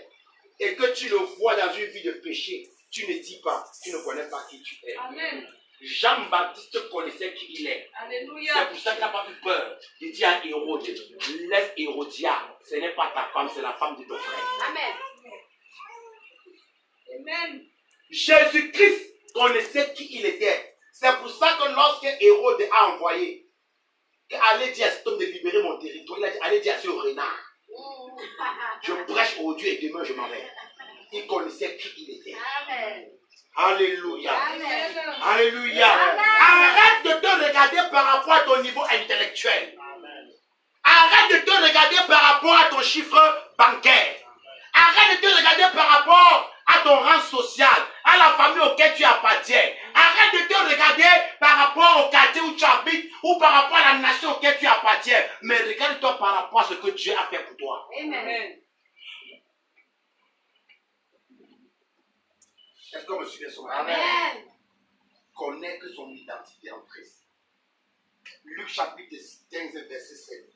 et que tu le vois dans une vie de péché, tu ne dis pas, tu ne connais pas qui tu es. Amen. Jean-Baptiste connaissait qui il est. C'est Alléluia. pour ça qu'il n'a pas eu peur. Il dit à Hérode, laisse Hérodia, ce n'est pas ta femme, c'est la femme de ton frère. Amen. Amen. Jésus-Christ connaissait qui il était. C'est pour ça que lorsque Hérode a envoyé, allez dire à cet homme de libérer mon territoire, il a dit, allez dire à ce renard, je prêche aujourd'hui et demain je m'en vais. Il connaissait qui il était. Amen. Alléluia. Amen. Alléluia. Amen. Arrête de te regarder par rapport à ton niveau intellectuel. Arrête de te regarder par rapport à ton chiffre bancaire. Arrête de te regarder par rapport à ton rang social, à la famille auquel tu appartiens. Arrête de te regarder par rapport au quartier où tu habites ou par rapport à la nation auquel tu appartiens. Mais regarde-toi par rapport à ce que Dieu a fait pour toi. Amen. Est-ce qu'on me suit ce matin? Amen. Connaître son identité en Christ. Luc chapitre 15, verset 7.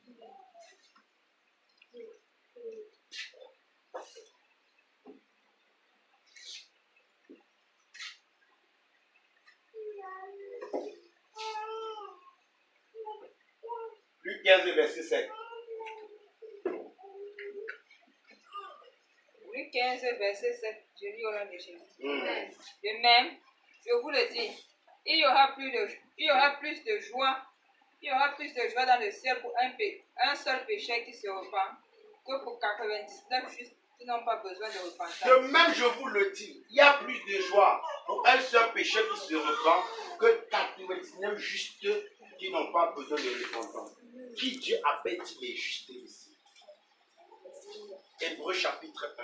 Luc 15, verset 7. Luc 15, verset 7, je lis au nom de Jésus. Amen. De même, je vous le dis, il y aura plus de joie dans le ciel pour un seul péché qui se repent que pour 99 justes qui n'ont pas besoin de repentance. De même, je vous le dis, il y a plus de joie pour un seul péché qui se repent que 99 justes qui n'ont pas besoin de repentance. Qui Dieu appelle-t-il les justes ici? Hébreux chapitre 1.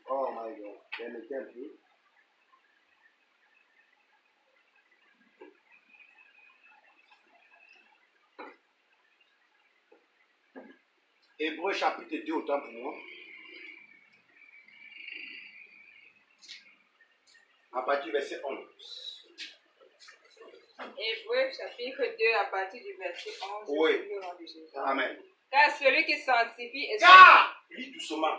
Oh my God. Permettez un peu. Hébreux chapitre 2, autant pour moi. À partir du verset 11. Hébreux chapitre 2 à partir du verset 11. Oui. Je lis au nom de Jésus. Amen. Car celui qui sanctifie est Car, lis doucement.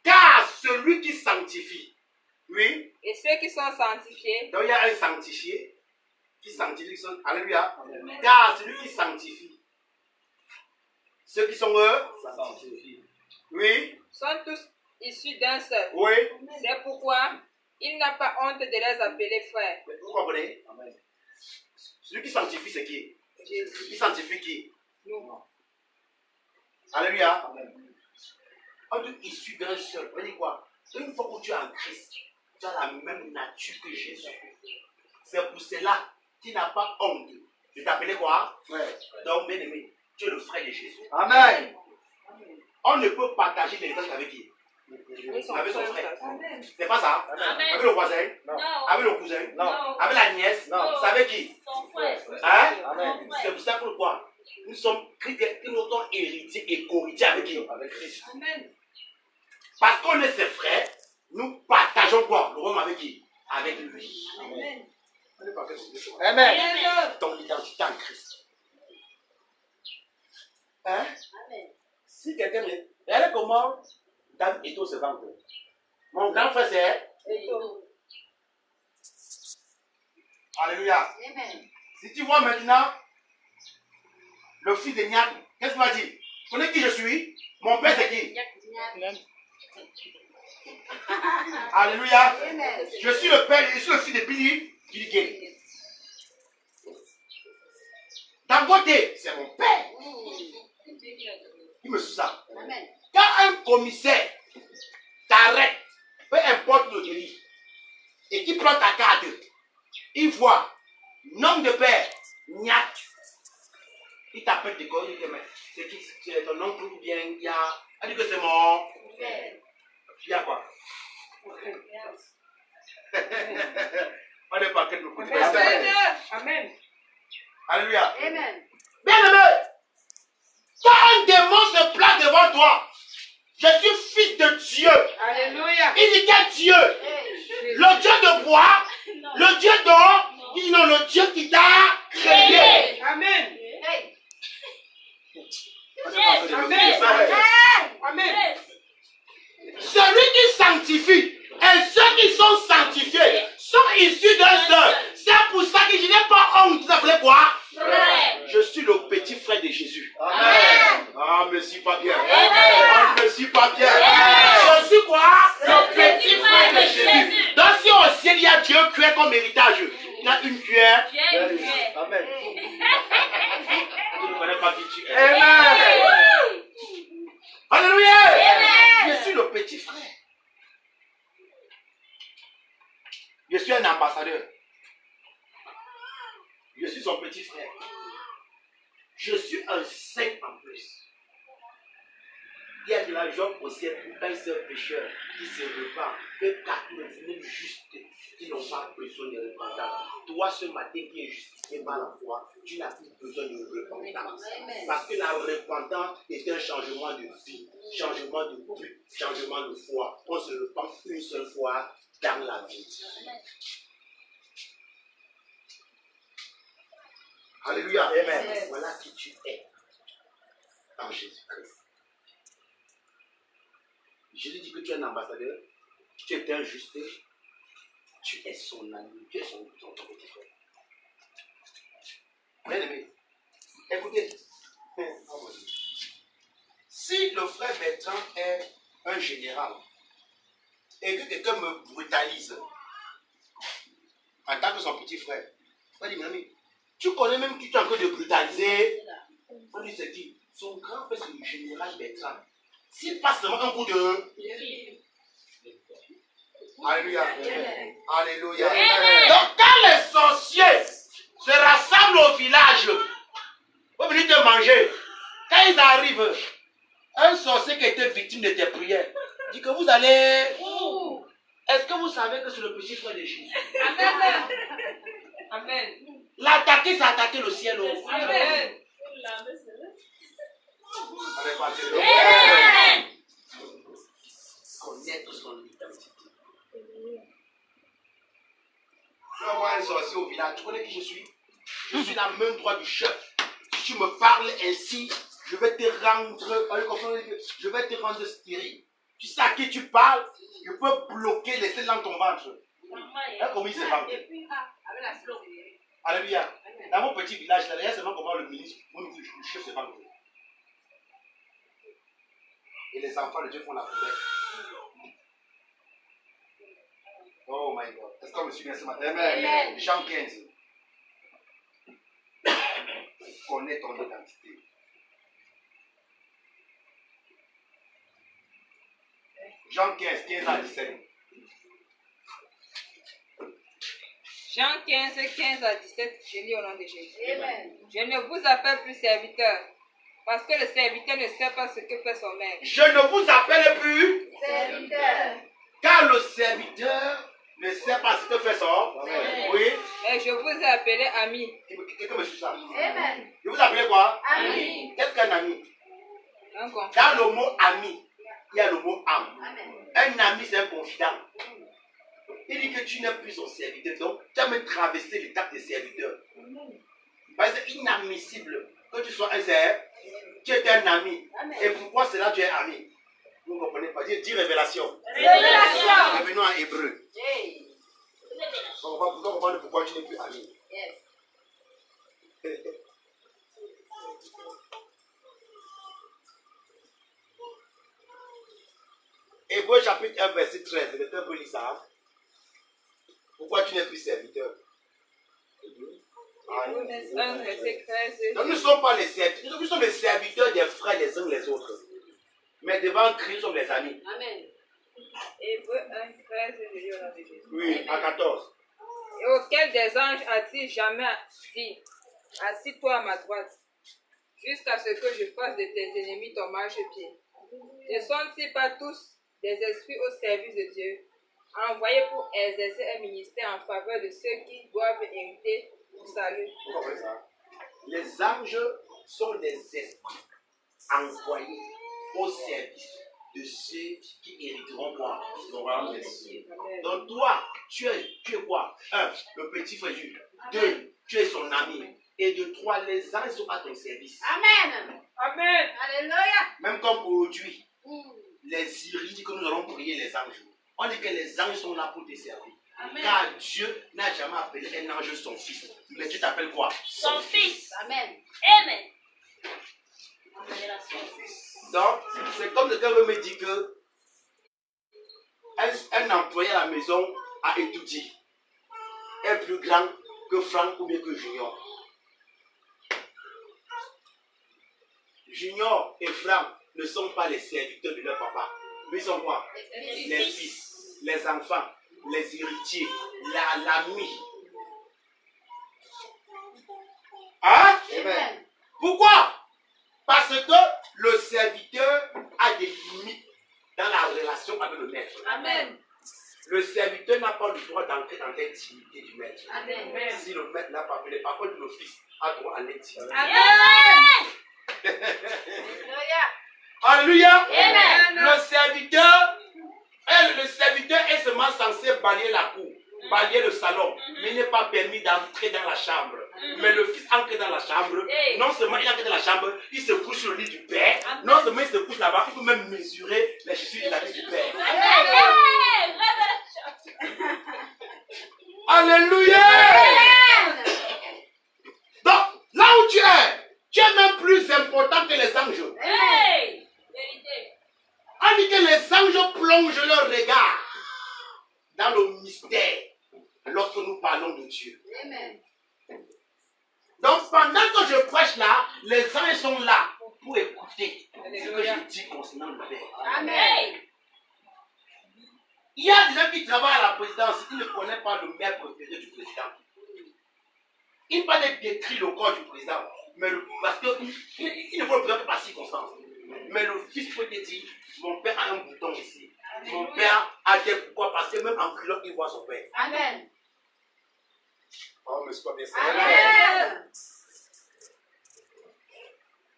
Car celui qui sanctifie, oui, et ceux qui sont sanctifiés, donc il y a un sanctifié qui sanctifie, alléluia. Car celui qui sanctifie, ceux qui sont eux, oui, sont tous issus d'un seul. oui. C'est pourquoi il n'a pas honte de les appeler frères. Vous comprenez? Celui qui sanctifie, c'est qui? Jésus. Qui sanctifie qui? Nous. Alléluia. On est issu d'un seul. Vous dites quoi? Une fois que tu es en Christ, tu as la même nature que Jésus. C'est pour cela qu'il n'a pas honte de t'appeler quoi? Frère. Donc, bien aimé, tu es le frère de Jésus. Amen. On ne peut partager l'héritage avec qui? Ils sont Avec son frères. frère. C'est pas ça? Amen. Avec le voisin? Non. Avec le cousin? Non. Avec la nièce? Non. C'est avec qui? Son frère. Hein? Amen. C'est pour ça pourquoi nous sommes héritiers et co-héritiers avec qui? Avec Christ. Amen. Parce qu'on est ses frères, nous partageons quoi? Le royaume avec qui? Avec lui. Amen. Amen. Ton identité en Christ. Hein? Amen. Si quelqu'un est. Regardez comment Dame Eto se vend. Mon grand frère c'est. Alléluia. Amen. Si tu vois maintenant le fils de Niak, qu'est-ce qu'il va dire? Tu connais qui je suis? Mon père c'est qui? Alléluia. Amen. Je suis le père, je suis le fils de Billy Gilgay. Dangote, c'est mon père. Il me suit ça. Amen. Quand un commissaire t'arrête, peu importe le délit, et qu'il prend ta carte, il voit nom de père, Niak. Il t'appelle de quoi? Il dit, mais c'est qui? C'est ton oncle ou bien il y a. Il dit que c'est mon. Père. Il y a quoi? On n'est pas que nous côté. Amen. Alléluia. Amen. Bien-aimé, quand un démon se place devant toi, je suis fils de Dieu. Alléluia. Il dit quel Dieu? Hey. Le Dieu de bois, le Dieu d'or, il dit non, le Dieu qui t'a créé. Amen. Hey. On n'est pas que des Amen. Amen. Amen. Celui qui sanctifie et ceux qui sont sanctifiés sont issus d'un seul. C'est pour ça que je n'ai pas honte. Vous appelez quoi? Je suis le petit frère de Jésus. Amen. Ah, me suis pas bien. Amen. Ah, me suis pas bien. Je suis quoi? Le petit frère de Jésus. Donc si au ciel il y a Dieu cueille comme héritage, il a une cuillère. Amen. Tu ne connais pas qui tu es. Amen. Alléluia. Je suis le petit frère. Je suis un ambassadeur. Je suis son petit frère. Je suis un saint en plus. Il y a de la joie possible pour un seul pécheur qui se repent, que 99 justes qui n'ont pas besoin de repentance. Toi, ce matin qui es justifié par la foi, tu n'as plus besoin de repentance. Parce que la repentance est un changement de vie, changement de but, changement de foi. On se repent une seule fois dans la vie. Alléluia. Amen. Voilà qui tu es en Jésus-Christ. Jésus dit que tu es un ambassadeur, tu es un juste, tu es son ami, tu es son petit frère. Bien aimé, écoutez, si le frère Bertrand est un général et que quelqu'un me brutalise en tant que son petit frère, on dit, mon ami, tu connais même qui tu es en train de brutaliser. On dit, c'est qui? Son grand frère, c'est le général Bertrand. S'il passe seulement un coup de... Alléluia. Alléluia. Donc quand les sorciers se rassemblent au village pour venir te manger, quand ils arrivent, un sorcier qui était victime de tes prières dit que vous allez... Est-ce que vous savez que c'est le petit frère de Jésus? Amen. Amen. L'attaquer, c'est attaquer le ciel. Amen. Connaître son identité. Tu vas voir un sorcier au village. Tu connais qui je suis? Je suis la main droite du chef. Si tu me parles ainsi, je vais te rendre, je vais te rendre stérile. Tu sais à qui tu parles? Je peux bloquer les selles dans ton ventre. Comment il se vante? Alléluia. Dans mon petit village, là, il y a seulement comment le ministre, le chef se vante. Et les enfants de Dieu font la poubelle. Oh my God. Est-ce qu'on me suit bien ce matin? Amen. Jean 15. Connais ton identité. Jean 15, 15 à 17. Jean 15, 15 à 17, je lis au nom de Jésus. Amen. Je ne vous appelle plus serviteur, parce que le serviteur ne sait pas ce que fait son maître. Je ne vous appelle plus, Serviteur. car le serviteur ne sait pas ce que fait son. Amen. Oui. Mais je vous ai appelé ami. Quelqu'un me suit ça. Amen. Je vous appelle quoi? Ami. Qu'est-ce qu'un ami? Un confident. Dans le mot ami, il y a le mot âme. Amen. Un ami, c'est un confident. Il dit que tu n'es plus son serviteur, donc tu as même traversé l'étape des serviteurs. Parce que c'est inadmissible que tu sois un serviteur. Tu es un ami. Amen. Et pourquoi cela tu es ami? Vous ne comprenez pas. Dis révélation. Révélation. Revenons à Hébreu. Hey. On va comprendre pourquoi tu n'es plus ami. Yes. Hébreu chapitre 1, verset 13. Quelqu'un peut lire ça? Pourquoi tu n'es plus serviteur? Un verset 13. Donc nous ne sommes pas les serviteurs. Nous sommes les serviteurs des frères les uns les autres. Mais devant Christ, nous sommes les amis. Amen. Hébreu 1, 13, je lis au nom de Jésus. Oui, à 14. Et auquel des anges a-t-il jamais dit, assis-toi à ma droite, jusqu'à ce que je fasse de tes ennemis ton marchepied? Ne sont-ils pas tous des esprits au service de Dieu, envoyés pour exercer un ministère en faveur de ceux qui doivent hériter du salut. Vous comprenez ça? Les anges sont des esprits envoyés au service de ceux qui hériteront quoi? Le royaume des cieux. Donc toi, tu es quoi? Un, le petit frère Jules. Deux, tu es son ami. Et de trois, les anges sont à ton service. Amen. Amen. Alléluia. Même comme aujourd'hui, les Iris disent que nous allons prier les anges. On dit que les anges sont là pour te servir. Amen. Car Dieu n'a jamais appelé un ange son fils. Mais Dieu t'appelle quoi? Son fils. Amen. Amen. Donc, c'est comme quelqu'un veut me dire que un employé à la maison a étudié, est plus grand que Franck ou bien que Junior. Junior et Franck ne sont pas les serviteurs de leur papa. Mais ils sont quoi? Les fils, les enfants, les héritiers, l'ami. Hein? Amen. Pourquoi? Parce que le serviteur a des limites dans la relation avec le maître. Amen. Le serviteur n'a pas le droit d'entrer dans l'intimité du maître. Amen. Si le maître n'a pas appelé, par contre le fils a droit à l'intimité. Amen. Alléluia. Alléluia. Amen. Le serviteur est seulement censé balayer la cour, balayer le salon, mais il n'est pas permis d'entrer dans la chambre. Mais le fils entre dans la chambre, non seulement il entre dans la chambre, il se couche sur le lit du père, non seulement il se couche là-bas, il peut même mesurer les chaussures de la vie du père. Alléluia. Donc, là où tu es même plus important que les anges. On dit que les anges plongent leur regard dans le mystère lorsque nous parlons de Dieu. Amen. Donc pendant que je prêche là, les anges sont là pour écouter ce que je dis concernant le Père. Amen. Il y a des gens qui travaillent à la présidence, ils ne connaissent pas le maire préféré du président. Ils ne peuvent pas décrire le corps du président, mais parce qu'il ne faut le présenter par circonstance. Mais le fils peut te dire, mon père a un bouton ici. Mon père a des pourquoi parce que même en culotte, il voit son père. Amen. Oh, mais c'est pas bien ça. Amen.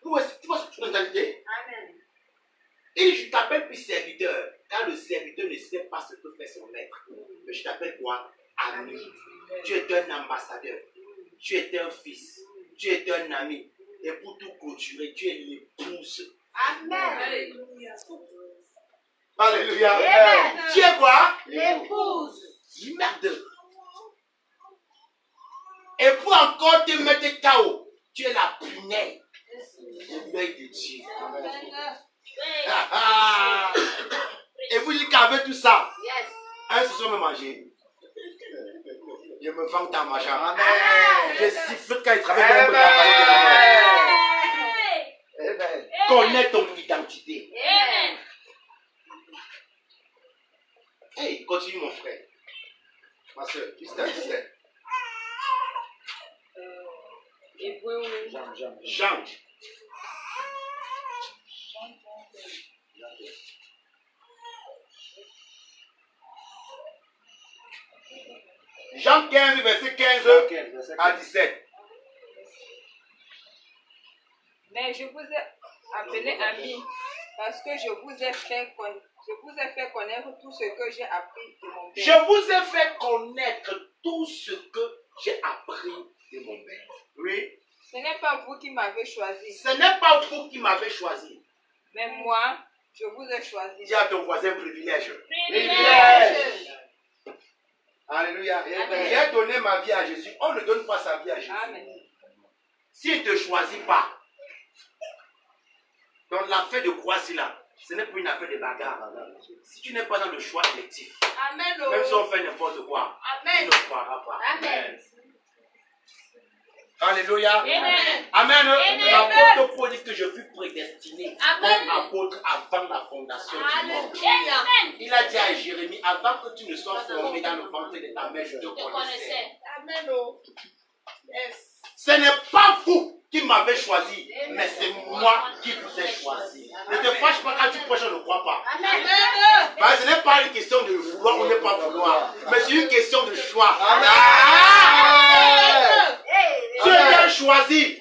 Tu vois cette mentalité? Amen. Et je t'appelle plus serviteur, car le serviteur ne sait pas ce que fait son maître. Mais je t'appelle quoi? Ami. Tu es un ambassadeur. Tu es un fils. Tu es un ami. Et pour tout clôturer, tu es l'épouse. Amen. Alléluia. Amen. Tu es quoi? L'épouse. Merde. Et pour encore te mettre KO, tu es la prunelle de l'œil de Dieu. Et vous dites qu'avec tout ça, Yes. un ce soir me manger. Je me vante en mangeant. Amen. Je siffle quand il travaille dans le Amen. Connais ton identité. Amen. Hey, continue mon frère. Ma soeur, juste à 17. Hébreu Jean. Jean 15, verset 15 à 17. Mais je vous ai appelé ami parce que je vous ai fait connaître tout ce que j'ai appris de mon père. Je vous ai fait connaître tout ce que j'ai appris de mon père. Oui. Ce n'est pas vous qui m'avez choisi, Ce n'est pas vous qui m'avez choisi. mais moi, je vous ai choisi. Dis à ton voisin privilège. Privilège. Alléluia. Amen. J'ai donné ma vie à Jésus. On ne donne pas sa vie à Jésus. Amen. S'il ne te choisit pas, donc l'affaire de croix là, ce n'est pas une affaire de bagarre. Si tu n'es pas dans le choix électif, Amen. même si on fait n'importe quoi, tu Amen. ne croiras pas. Amen. Alléluia. Amen. Amen. Amen. L'apôtre Paul dit que je fus prédestiné Amen. comme apôtre avant la fondation du monde. Amen. Il a dit à Jérémie, avant que tu ne sois formé dans le ventre de ta mère, je te connaissais. Amen. Yes. Ce n'est pas vous qui m'avez choisi, mais c'est moi qui vous ai choisi. Ne te fâche pas quand tu prêches, je ne crois pas. Parce que ce n'est pas une question de vouloir ou ne pas vouloir, mais c'est une question de choix. Dieu t'a choisi.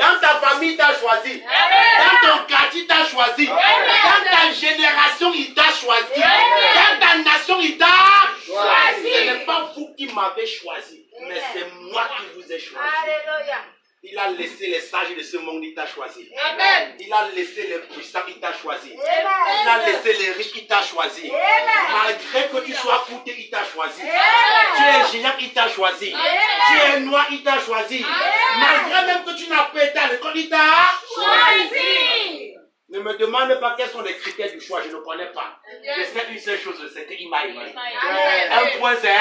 Dans ta famille, il t'a choisi. Dans ton quartier, il t'a choisi. Dans ta génération, il t'a choisi. Dans ta nation, il t'a choisi. Ce n'est pas vous qui m'avez choisi, mais c'est moi qui vous ai choisi. Il a laissé les sages de ce monde, il t'a choisi. Il a laissé les puissants, il t'a choisi. Il a laissé les riches, il t'a choisi. Malgré que tu sois coûté, il t'a choisi. Tu es géant, il t'a choisi. Tu es noir, il t'a choisi. Malgré même que tu n'as pas été à l'école, il t'a choisi. Ne me demande pas quels sont les critères du choix, je ne connais pas. Je sais une seule chose, c'est qu'il m'a aimé. Un point, c'est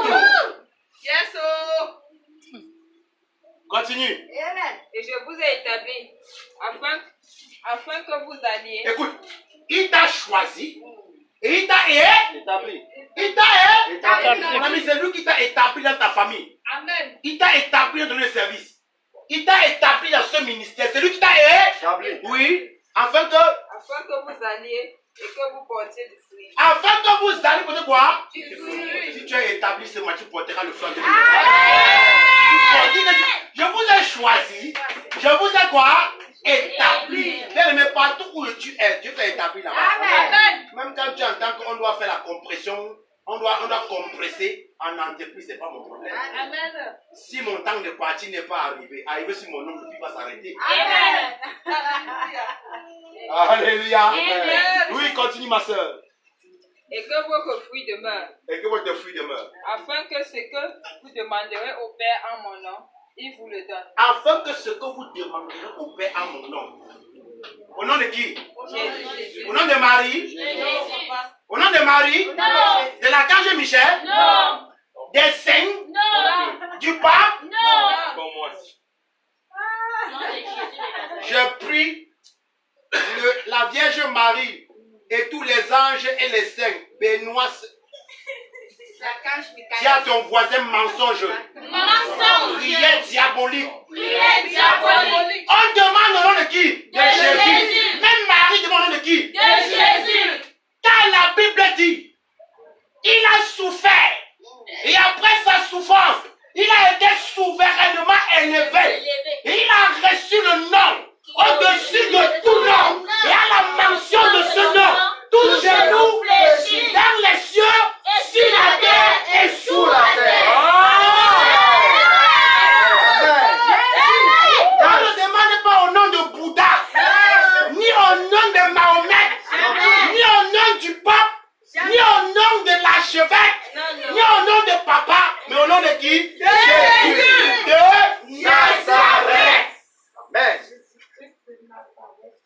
tout. Yes, oh. Continue. Et je vous ai établi afin que vous alliez. Écoute, il t'a choisi et il t'a Établi. Il t'a établi. Mon ami, c'est lui qui t'a établi dans ta famille. Amen. Il t'a établi dans le service. Il t'a établi dans ce ministère. C'est lui qui t'a Établi. Oui. Afin que vous alliez et que vous portiez du fruit. Afin que vous alliez porter quoi? Du fruit. Si tu es établi ce matin, tu porteras le fruit de Dieu. Je vous ai choisi. Je vous ai quoi? Établi. Bien-aimé, partout où tu es, Dieu t'a établi là-bas. Amen. Même quand tu entends qu'on doit faire la compression, on doit compresser en entreprise, ce n'est pas mon problème. Amen. Si mon temps de partir n'est pas arrivé sur mon nom, le vie va s'arrêter. Amen. Alléluia. Amen. Oui, continue ma soeur. Et que votre fruit demeure. Et que votre fruit demeure. Afin que ce que vous demanderez au Père en mon nom, il vous le donne. Afin que ce que vous demanderez au Père en mon nom. Au nom de qui? Jésus. Au nom de Marie? Jésus. Au nom de Marie? Non. De l'archange Michel? Non. Des saints? Non. Du pape? Non. Comme moi. Nom de Jésus de Nazareth. Je prie la Vierge Marie et tous les anges et les saints. Benoît, dis à ton voisin mensonge. Mensonge. Prière diabolique. Prière diabolique. On demande au nom de qui? De Jésus. Même Marie demande au nom de qui? De Jésus. Car la Bible dit, il a souffert. Et après sa souffrance, il a été souverainement élevé. Et il a reçu le nom au-dessus de tout nom. Et à la mention de ce nom, tout genou fléchit dans les cieux, sur la terre et sous la terre. On ne demande pas au nom de Bouddha, ni au nom de Mahomet, ni au nom du pape, ni au nom de l'archevêque, ni au nom de papa, mais au nom de qui? Jésus de Nazareth. Amen.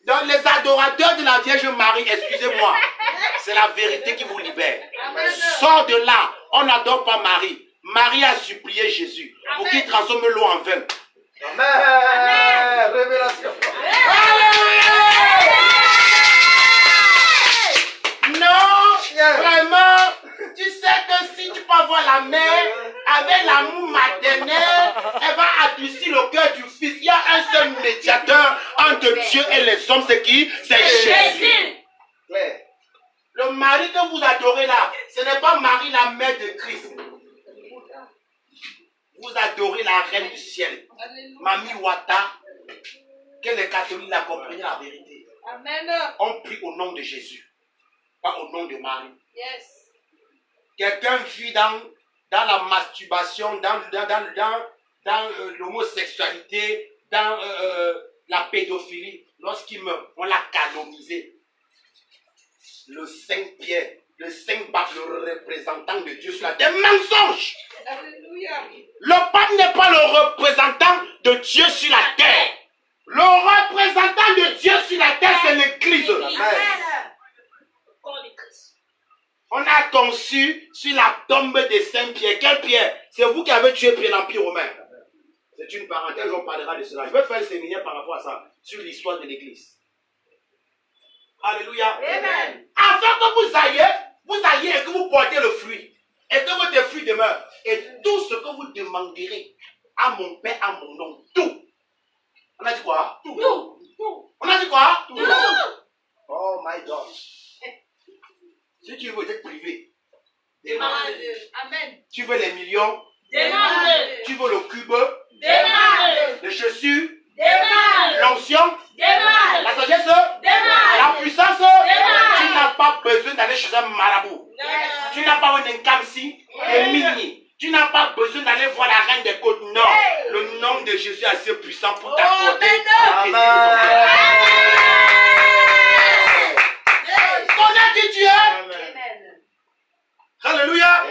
Donc les adorateurs de la Vierge Marie, excusez-moi, c'est la vérité qui vous libère. Sors de là, on n'adore pas Marie. Marie a supplié Jésus pour qu'il transforme l'eau en vin. Amen. Révélation. Non, vraiment, tu sais que si tu peux avoir la mère avec l'amour maternel, elle va adoucir le cœur du fils. Il y a un seul médiateur entre Dieu et les hommes, c'est qui? C'est Jésus. Claire. Le mari que vous adorez là, ce n'est pas Marie la mère de Christ. Vous adorez la reine du ciel, Mami Wata, que les catholiques la comprennent la vérité. Amen. On prie au nom de Jésus, pas au nom de Marie. Yes. Quelqu'un vit dans la masturbation, dans l'homosexualité, dans la pédophilie. Lorsqu'il meurt, on l'a canonisé. Le Saint-Pierre, le Saint-Pape, le représentant de Dieu sur la terre, mensonge. Alléluia. Le pape n'est pas le représentant de Dieu sur la terre. Le représentant de Dieu sur la terre, c'est l'Église. On a conçu sur la tombe de Saint-Pierre. Quelle pierre? C'est vous qui avez tué Pierre, l'Empire romain. C'est une parenthèse, on parlera de cela. Je vais faire le séminaire par rapport à ça, sur l'histoire de l'Église. Alléluia. Amen. Afin que vous ayez et que vous portez le fruit. Et que votre fruit demeure. Et tout ce que vous demanderez à mon Père, à mon nom. Tout. On a dit quoi? Tout. On a dit quoi? Tout. Oh my God. Si tu veux être privé, Demande. demande. Amen. Tu veux les millions, Demande. tu veux le cube, Demande. les chaussures, Demande. l'onction, Demande. la sagesse, Demande. la puissance. Tu n'as pas besoin d'aller chez un marabout. Tu n'as pas besoin d'un kamsi, d'un mini. Tu n'as pas besoin d'aller voir la reine des côtes. Non. Le nom de Jésus est assez puissant pour t'accorder. Connais qui tu es. Alléluia.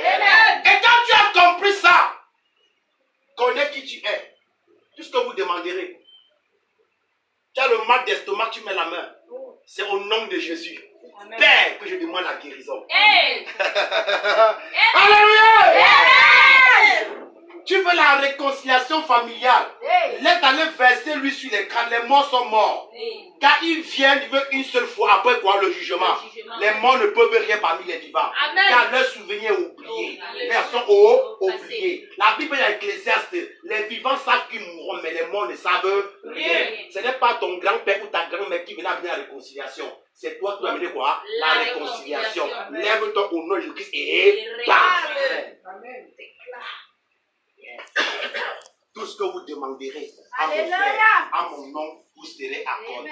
Et quand tu as compris ça, connais qui tu es. Tout ce que vous demanderez. Tu as le mal d'estomac, tu mets la main. C'est au nom de Jésus. Père, que je demande la guérison. Alléluia. Tu veux la réconciliation familiale. Laisse aller verser lui sur les crânes. Les morts sont morts. Car ils viennent, ils veulent une seule fois. Après quoi, le jugement. Les morts ne peuvent rien parmi les vivants. Amen. Car leur souvenir est oublié. Mais elles sont oubliées. La Bible est Ecclésiaste. Les vivants savent qu'ils mourront, mais les morts ne savent rien. Ce n'est pas ton grand-père ou ta grand-mère qui venait amener la réconciliation. C'est toi qui vas amener quoi? La réconciliation. Lève-toi au nom de Jésus-Christ et parle. Amen. Tout ce que vous demanderez à mon frère, à mon nom, vous serez accordé.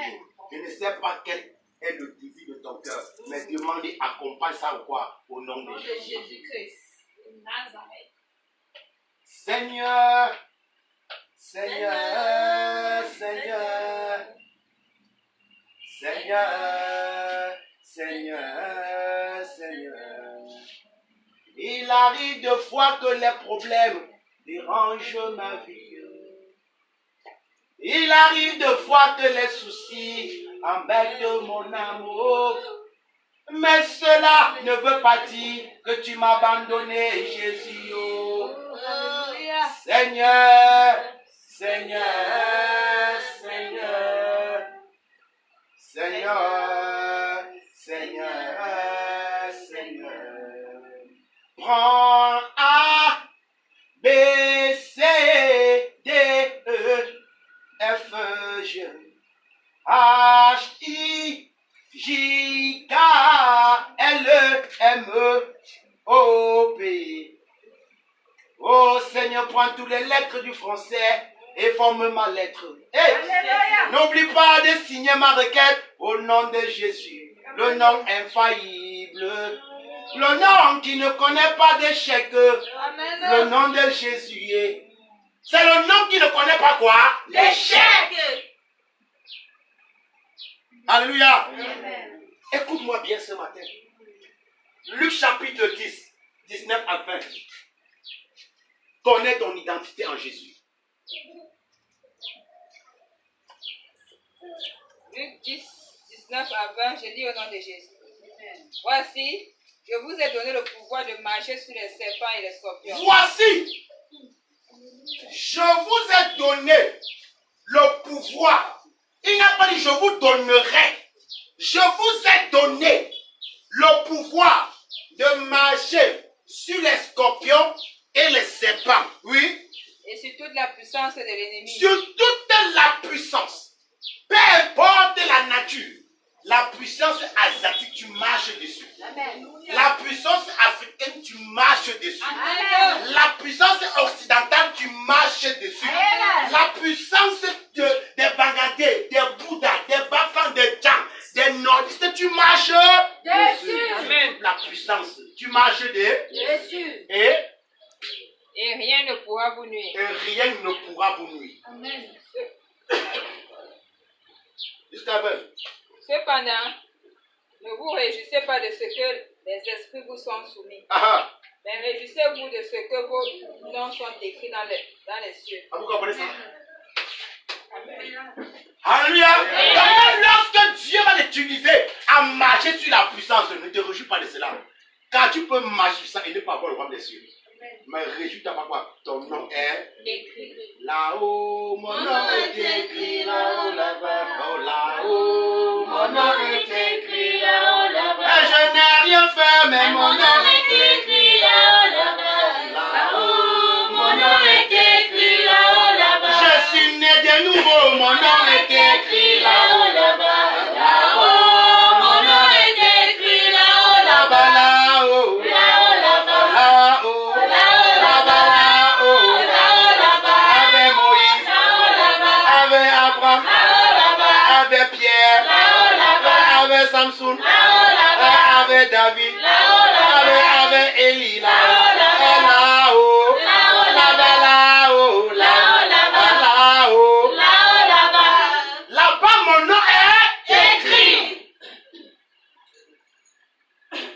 Je ne sais pas quel est le désir de ton cœur, mais demandez, accompagne ça ou quoi? Au nom de Jésus. Seigneur, Seigneur, Seigneur, Seigneur, Seigneur, Seigneur. Il arrive de fois que les problèmes dérangent ma vie. Il arrive de fois que les soucis embêtent mon amour. Mais cela ne veut pas dire que tu m'as abandonné, Jésus. Oh. Seigneur, Seigneur, Seigneur, Seigneur, Seigneur, Seigneur. Prends A, B, C, D, E, F, G, H, I, J, K, L, M, O, P. Oh Seigneur, prends toutes les lettres du français et forme ma lettre. Hey, n'oublie pas de signer ma requête au nom de Jésus, le nom infaillible, le nom qui ne connaît pas d'échec, le nom de Jésus. C'est le nom qui ne connaît pas quoi? L'échec. Alléluia. Écoute-moi bien ce matin. Luc chapitre 10, 19 à 20. Connais ton identité en Jésus. Luc 10, 19 à 20, je lis au nom de Jésus. Voici, je vous ai donné le pouvoir de marcher sur les serpents et les scorpions. Voici, je vous ai donné le pouvoir. Il n'a pas dit je vous donnerai. Je vous ai donné le pouvoir de marcher sur les scorpions et les serpents. Oui. Et sur toute la puissance de l'ennemi. Sur toute la puissance. Peu importe la nature. La puissance asiatique, tu marches dessus. La puissance africaine, tu marches dessus. La puissance occidentale, tu marches dessus. La puissance des Bangladais, des Bouddhas, des Bafans, des Djang, des Nordistes, tu marches dessus. Amen. La puissance, tu marches dessus. Et rien ne pourra vous nuire. Et rien ne pourra vous nuire. Amen. Jusqu'à 20. Cependant, ne vous réjouissez pas de ce que les esprits vous sont soumis, Ah, mais réjouissez-vous de ce que vos noms sont écrits dans les cieux. ah, vous comprenez ça? Amen. Alléluia. Donc, lorsque Dieu va t'utiliser à marcher sur la puissance, ne te réjouis pas de cela. Car tu peux marcher sur ça et ne pas avoir le royaume des cieux. Mais réjouis-toi pas quoi? Ton nom est Écrit. là-haut, mon nom est écrit là-haut, là-bas. Oh, là-haut, mon nom est écrit là-haut, là-bas. Et je n'ai rien fait, mais mon nom est écrit là-haut, là-bas. Là-haut, mon nom est écrit là-haut. avec Samson, Là-haut, là-bas. avec David, Là-haut, là-bas. avec Élie, Là-haut, là-bas. là-haut, Là-haut, là-bas, là-haut, Là-haut, là-bas. là-haut. Là-haut, là-bas. Là-bas, mon nom est Écrit.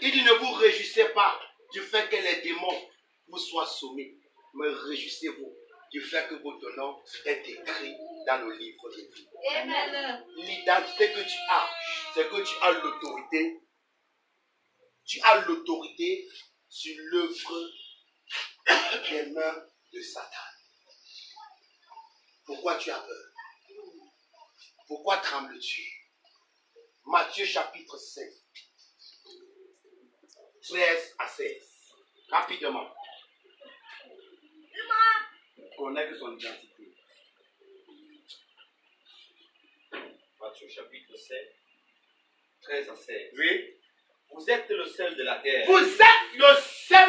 Il dit, ne vous réjouissez pas du fait que les démons vous soient soumis, mais réjouissez-vous du fait que votre nom est écrit dans le livre de vie. Amen. L'identité que tu as, c'est que tu as l'autorité. Tu as l'autorité sur l'œuvre des mains de Satan. Pourquoi tu as peur? Pourquoi trembles-tu? Matthieu chapitre 7, 13 à 16. Rapidement. Connais que son identité. Matthieu chapitre 7, 13 à 16. Oui. Vous êtes le sel de la terre. Vous êtes le sel.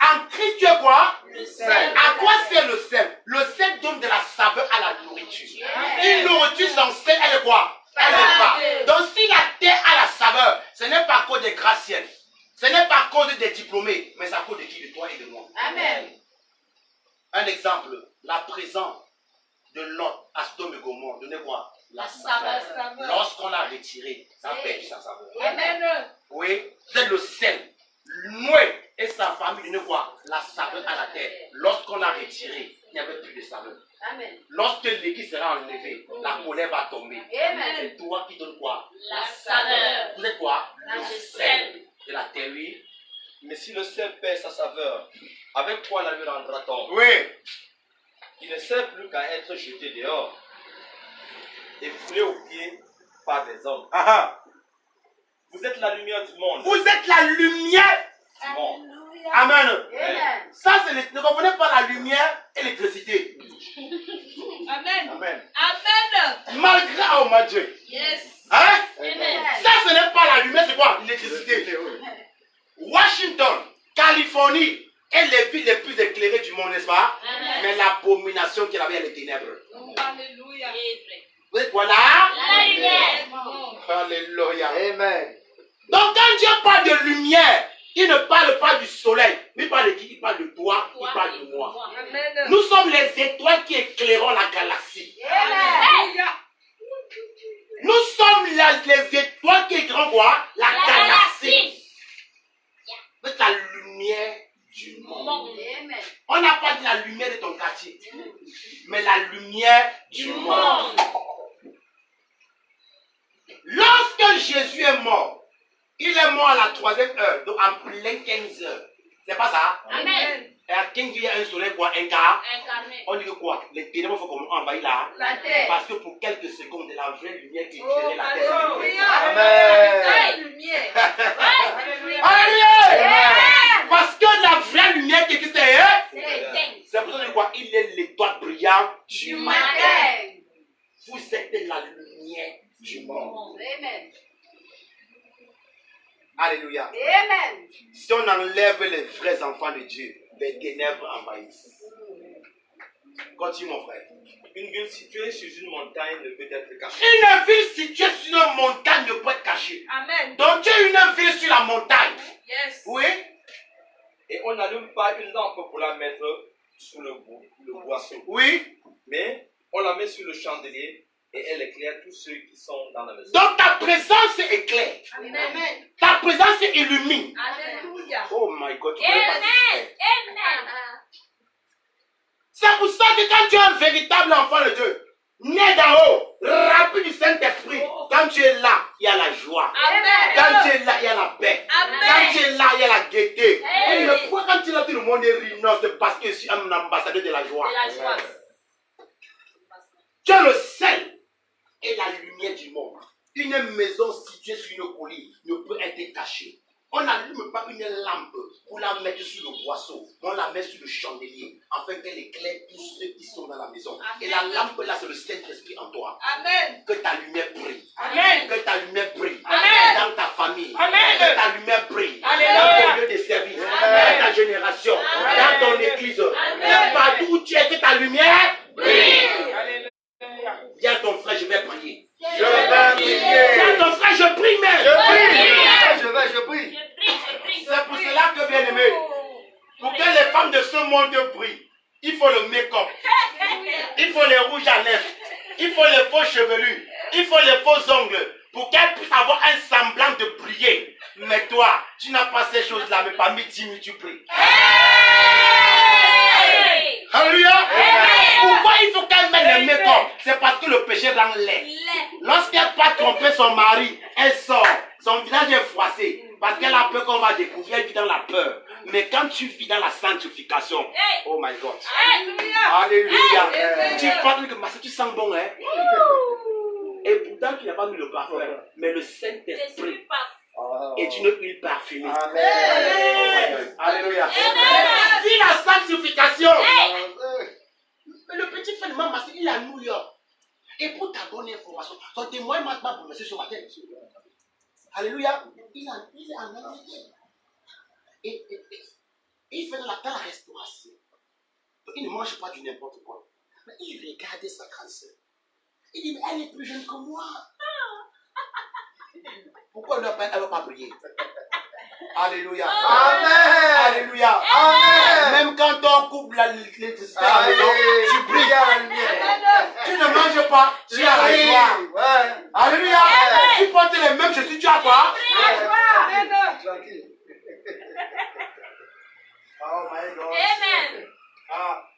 En Christ, tu es quoi? Le sel. À quoi sert le sel? Le sel donne de la saveur à la nourriture. Une nourriture sans sel, elle est quoi? Elle est pas. Donc si la terre a la saveur, ce n'est pas à cause des gratte-ciels. Ce n'est pas à cause des diplômés, mais c'est à cause de qui? De toi et de moi. Amen. Un exemple, la présence de Lot à Sodome et Gomorrhe donnait quoi? La saveur. Lorsqu'on l'a retiré, ça a perdu sa saveur. Amen. Oui, c'est le sel. Noé et sa famille donnaient quoi? La saveur à la terre. Lorsqu'on l'a retiré, il n'y avait plus de saveur. Amen. Lorsque l'église sera enlevée, la colère va tomber. Amen. C'est toi qui donne quoi? La saveur. Vous êtes quoi? Le Le sel sel. de la terre, oui. Mais si le sel perd sa saveur, avec quoi la lui rendra-t-on? Oui. Il ne sert plus qu'à être jeté dehors et foulé aux pieds par des hommes. Ah, ah. Vous êtes la lumière du monde. Vous êtes la lumière. Du monde. Amen. Amen. Ça, c'est ne comprenez pas la lumière et l'électricité. Amen. Amen. Amen. Malgré, oh mon Dieu. Yes. Hein? Amen. Ça, ce n'est pas la lumière, c'est quoi? L'électricité. Washington, Californie est les villes les plus éclairées du monde, n'est-ce pas? Amen. Mais l'abomination qu'il avait, les ténèbres. Alléluia. Vous êtes quoi là? La lumière. Alléluia. Amen. Donc quand Dieu parle de lumière, il ne parle pas du soleil. Mais il parle de qui? Il parle de toi, il parle de moi. Amen. Nous sommes les étoiles qui éclairons la galaxie. Alléluia. Nous sommes les étoiles qui éclairons quoi? La La galaxie. galaxie. Vous êtes la lumière du monde. Amen. On n'a pas dit la lumière de ton quartier, mais la lumière du monde. Lorsque Jésus est mort, il est mort à la 3e heure, donc en plein 15 heures. C'est pas ça? Amen. Et à 15 heures, il y a un soleil quoi? Un quart. Incarné. On dit que quoi? Les ténèbres faut qu'on envahisse là. La terre. Parce que pour quelques secondes, la vraie lumière qui Oh, éclairait la terre. alléluia. Amen. La lumière. Ouais. Alléluia! Parce que la vraie lumière qui existe, C'est éteint. c'est pour ça qu'on dit quoi? Il est l'étoile brillante du Du matin. matin. Vous êtes la lumière du monde. Amen. Alléluia. Amen. Si on enlève les vrais enfants de Dieu, les ténèbres envahissent. Continue mon frère. Une ville située sur une montagne ne peut être cachée. Une ville située sur une montagne ne peut être cachée. Amen. Donc tu as une ville sur la montagne. Yes. Oui. Et on n'allume pas une lampe pour la mettre sous le boisseau. Oui. Mais on la met sur le chandelier et elle éclaire tous ceux qui sont dans la maison. Donc ta présence éclaire. Amen. Ta présence illumine. Alléluia. Oh my God. Tu connais pas ce que Amen. c'est. Amen. C'est pour ça que quand tu es un véritable enfant de Dieu, né d'en haut, rempli du Saint-Esprit, quand tu es là, il y a la joie. Quand Amen. tu es là, il y a la paix. Amen. Quand tu es là, il y a la gaieté. Hey. Et mais pourquoi quand tu es là, tout le monde est rit? Non, c'est parce que je suis un ambassadeur de la joie. De la joie. Tu es le sel et la lumière du monde. Une maison située sur une colline ne peut être cachée. On n'allume pas une lampe pour la mettre sur le boisseau. On la met sur le chandelier afin qu'elle éclaire tous ceux qui sont dans la maison. Et la lampe là, c'est le Saint-Esprit en toi. Amen. Que ta lumière brille. Amen. Que ta lumière brille. Amen. Dans ta famille. Amen. Que ta lumière brille. Alléluia. Dans ton lieu de service. Amen. Dans ta génération. Amen. Dans ton église. Amen. Que partout où tu es, que ta lumière brille. Alléluia. Dis à ton frère, je vais prier. Je vais prier. Dis à ton frère, je que, bien aimé, pour que les femmes de ce monde brillent, il faut le make-up, il faut les rouges à lèvres, il faut les faux chevelus, il faut les faux ongles, pour qu'elles puissent avoir un semblant de briller. Mais toi, tu n'as pas ces choses-là, mais parmi 10 000, tu pries. Alléluia. Pourquoi il faut qu'elle mette le make-up? C'est parce que le péché rend laid. Lorsqu'elle n'a pas trompé son mari, elle sort. Son visage est froissé. Parce qu'elle a peur qu'on va découvrir, elle vit dans la peur. Mais quand tu vis dans la sanctification, oh my God. Alléluia. Tu parles que tu sens bon, hein? Et pourtant, tu n'as pas mis le parfum. Mais le Saint-Esprit est une huile parfumée. Amen. Alléluia. Vis la sanctification. Mais le petit frère de maman, il est à New York. Et pour ta bonne information, ton témoin m'a prononcé ce matin. Alléluia. Il est en Amérique. Et il fait dans la restauration. Il ne mange pas du n'importe quoi. Mais il regardait sa grande sœur. Il dit, mais elle est plus jeune que moi. Pourquoi elle ne va pas prier? Alléluia. Amen. Alléluia. Amen. Même quand on coupe l'électricité à la maison, tu pries. Tu ne manges pas, tu as la joie. Alléluia. Tu portes les mêmes chaussures, tu as quoi? Tranquille. Oh my God. Amen.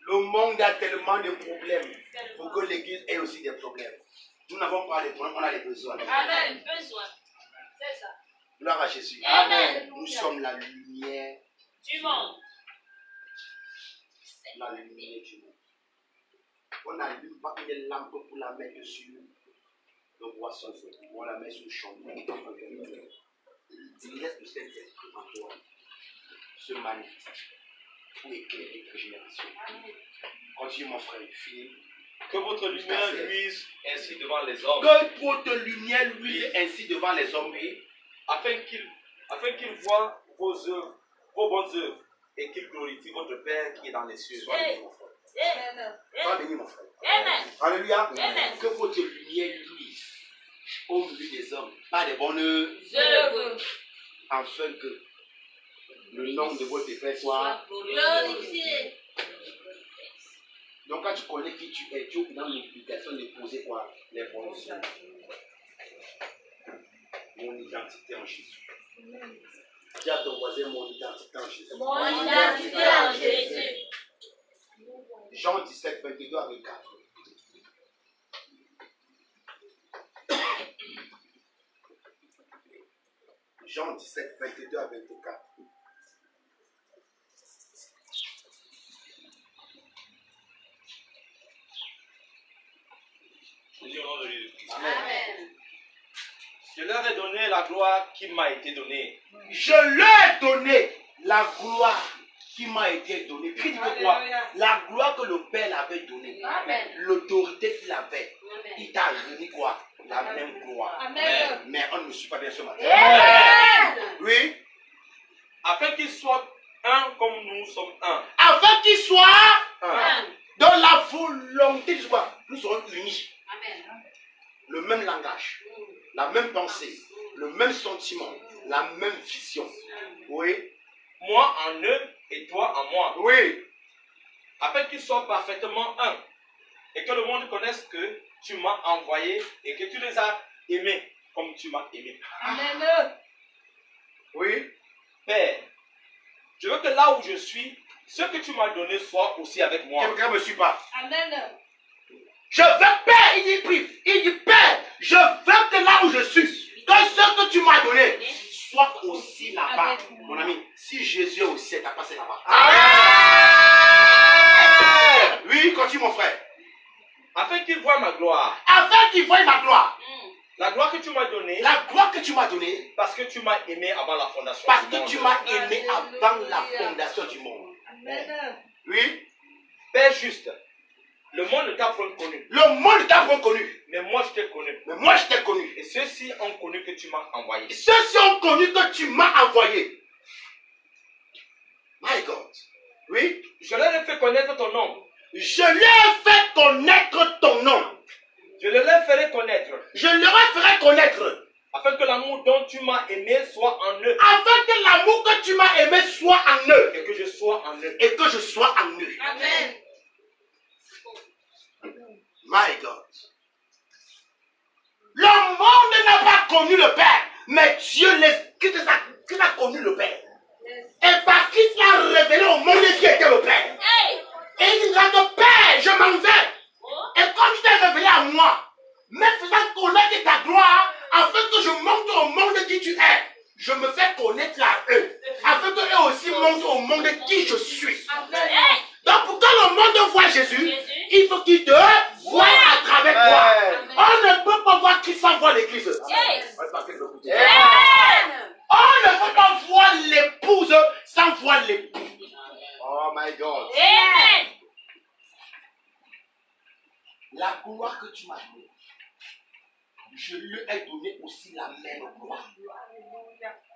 Le monde a tellement de problèmes pour que l'église ait aussi des problèmes. Nous n'avons pas les problèmes, on a les besoins. Amen. Besoin. C'est ça. Gloire à Jésus. Amen. Nous sommes la lumière Du monde. La lumière du monde. On n'allume pas une lampe pour la mettre sur le boisson, on la met sur le chandelier. Il laisse le Saint-Esprit en toi se manifester pour éclairer les générations. Continue mon frère, Philippe. Que votre lumière luise ainsi devant les hommes. Que votre lumière luise ainsi devant les hommes. Afin qu'ils voient vos œuvres, vos bonnes œuvres, et qu'ils glorifient votre Père qui est dans les cieux. Sois béni, mon frère. Sois béni, mon frère. Amen. Alléluia. Amen. Que votre lumière luise au milieu des hommes, pas des bonnes œuvres, Je afin que le nom de votre Père soit. glorifié. Donc quand tu connais qui tu es, tu es dans l'obligation de poser quoi? Les bonnes œuvres. Mon identité en Jésus. Dis à ton voisin mon identité en Jésus. Mon identité en Jésus. Jean 17, 22 à 24. Jean 17, 22 à 24. Je dis au nom de Jésus-Christ. Amen. Je leur ai donné la gloire qui m'a été donnée. Je leur ai donné la gloire qui m'a été donnée. Puis dit que quoi? La gloire que le Père l'avait donnée. Amen. L'autorité qu'il avait. Amen. Il t'a donné quoi? La même gloire. Amen. Mais on ne me suit pas bien ce matin. Amen. Oui. Afin qu'ils soient un comme nous sommes un. Afin qu'il soit Un. dans la volonté de soi. Nous serons unis. Amen. Le même langage, la même pensée, le même sentiment, la même vision. Oui. Moi en eux et toi en moi. Oui. Afin qu'ils soient parfaitement un. Et que le monde connaisse que tu m'as envoyé et que tu les as aimés comme tu m'as aimé. Amen. Oui. Père, je veux que là où je suis, ce que tu m'as donné soit aussi avec moi. Quelqu'un ne me suit pas. Amen. Je veux, Père, il dit, prie. Il dit, Père, je veux que là où je suis, que ce que tu m'as donné soit aussi là-bas. Avec moi. Mon ami, si Jésus est au ciel, t'as passé là-bas. Oui, continue mon frère. Afin qu'ils voient ma gloire. Afin qu'il voie ma gloire. La gloire que tu m'as donnée, La gloire que tu m'as donnée, parce que tu m'as aimé avant la fondation parce du que monde. tu m'as aimé avant la fondation du monde. Amen. Oui. Père juste, le monde ne t'a point connu, Le monde t'a pas connu. mais moi je t'ai connu. Mais moi, je t'ai connu. Et ceux-ci ont connu que tu m'as envoyé. Ceux-ci ont connu que tu m'as envoyé. My God. Oui. Je leur ai fait connaître ton nom. Je leur ai fait connaître ton nom. Je leur ferai connaître, Je leur ferai connaître. afin que l'amour dont tu m'as aimé soit en eux. Afin que l'amour que tu m'as aimé soit sois en eux. et que je sois en eux. Amen. My God. Le monde n'a pas connu le Père, mais Dieu qui a connu le Père. Et par qui il a révélé au monde qui était le Père. Hey. Et il dit à Père, je m'en vais. Oh. Et comme tu t'es révélé à moi, mais faisant connaître ta gloire, afin que je montre au monde qui tu es, je me fais connaître à eux, afin qu'eux aussi montrent au monde qui je suis. Hey. Donc pour que le monde voit Jésus, il faut qu'il te voie à travers toi. Amen. On ne peut pas voir qui sans voir l'église. Hey. Amen. On ne peut pas voir l'épouse sans voir l'époux. Oh my God. Amen. La gloire que tu m'as donnée, je lui ai donné aussi la même gloire.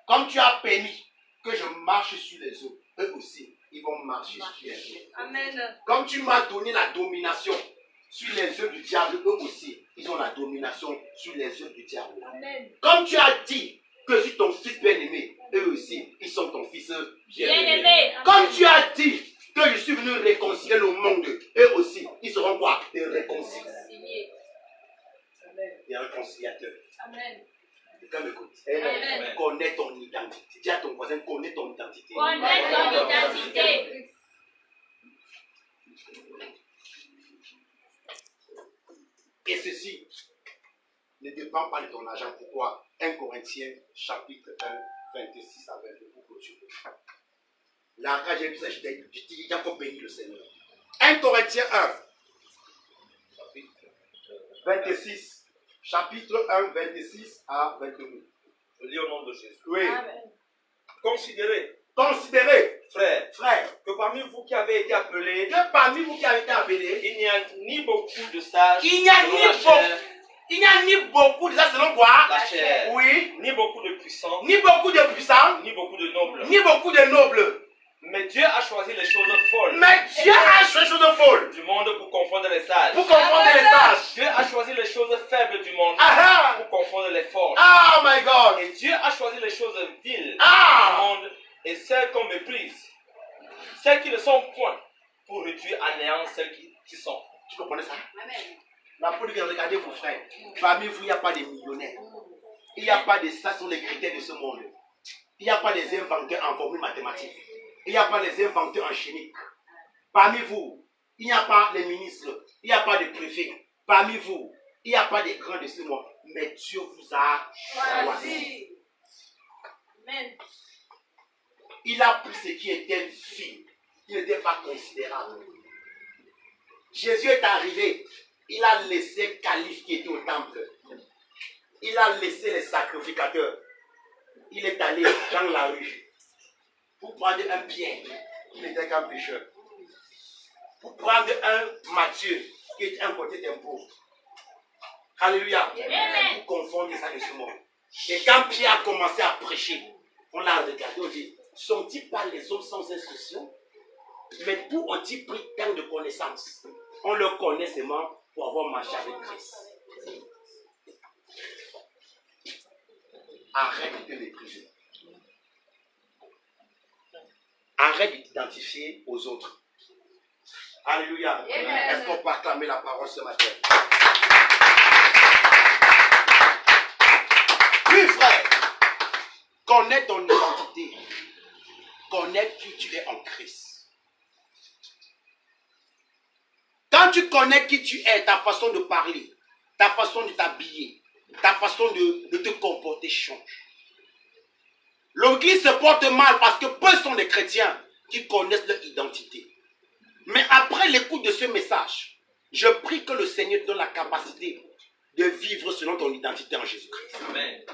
Comme tu as permis que je marche sur les eaux, eux aussi, ils vont marcher sur les eaux. Amen. Comme tu m'as donné la domination sur les œuvres du diable, eux aussi, ils ont la domination sur les œuvres du diable. Amen. Comme tu as dit que je suis ton fils bien-aimé, eux aussi, ils sont ton fils bien-aimé. Bien-aimé. Comme tu as dit que je suis venu réconcilier le monde, eux aussi, ils seront quoi? Des réconciliateurs. Des réconciliateurs. Amen. Quelqu'un m'écoute. Amen. Connais ton identité. Dis à ton voisin, connais ton identité. Connais ton identité. Et ceci ne dépend pas de ton argent. Pourquoi? 1 Corinthiens chapitre 1, 26 à 22 pour clôturer. Là, quand j'ai vu ça, je dis, j'ai encore béni le Seigneur. 1 Corinthiens 1, 26. Chapitre 1, 26 à 22. Je lis au nom de Jésus. Oui. Considérez, Considérez, frères, frères, que parmi vous qui avez été appelés, que parmi vous qui avez été appelés, il n'y a ni beaucoup de sages, il n'y a selon ni la chair, il n'y a ni beaucoup de ça selon quoi? la chair, Oui. ni beaucoup de puissants, Ni beaucoup de puissants, ni beaucoup de nobles. ni beaucoup de nobles. Mais Dieu a choisi les choses folles Mais Dieu a choisi les choses folles du monde pour confondre les sages. pour confondre les sages. Dieu a choisi les choses faibles du monde Ah pour confondre les forts. ah! Oh my God! Et Dieu a choisi les choses viles Ah! du monde et celles qu'on méprise, celles qui ne sont point, pour réduire à néant celles qui sont. Tu comprenez ça? Amen. La politique, regardez vos frères. Parmi vous, il n'y a pas de millionnaires. Il n'y a pas de ça sur les critères de ce monde. Il n'y a pas des inventeurs en formule mathématique. Il n'y a pas des inventeurs en chimique. Parmi vous, il n'y a pas les ministres. Il n'y a pas de préfets. Parmi vous, il n'y a pas des grands de ce monde. Mais Dieu vous a choisi. Amen. Il a pris ce qui était vil, qui n'était pas considérable. Jésus est arrivé, il a laissé Calife qui était au temple. Il a laissé les sacrificateurs. Il est allé dans la rue pour prendre un Pierre qui n'était qu'un pécheur. Pour prendre un Matthieu qui était un côté d'un pauvre. Alléluia. Amen. Pour confondre ça de ce monde. Et quand Pierre a commencé à prêcher, on l'a regardé, on dit, sont-ils pas les hommes sans instruction? Mais d'où ont-ils pris tant de connaissances? On le connaît seulement pour avoir marché avec Christ. Arrête de te mépriser. Arrête de t'identifier aux autres. Alléluia. Est-ce qu'on peut acclamer la parole ce matin? Oui, frère. Connais ton identité. Connais qui tu es en Christ. Quand tu connais qui tu es, ta façon de parler, ta façon de t'habiller, ta façon de te comporter change. L'Église se porte mal parce que peu sont les chrétiens qui connaissent leur identité. Mais après l'écoute de ce message, je prie que le Seigneur te donne la capacité de vivre selon ton identité en Jésus-Christ. Amen.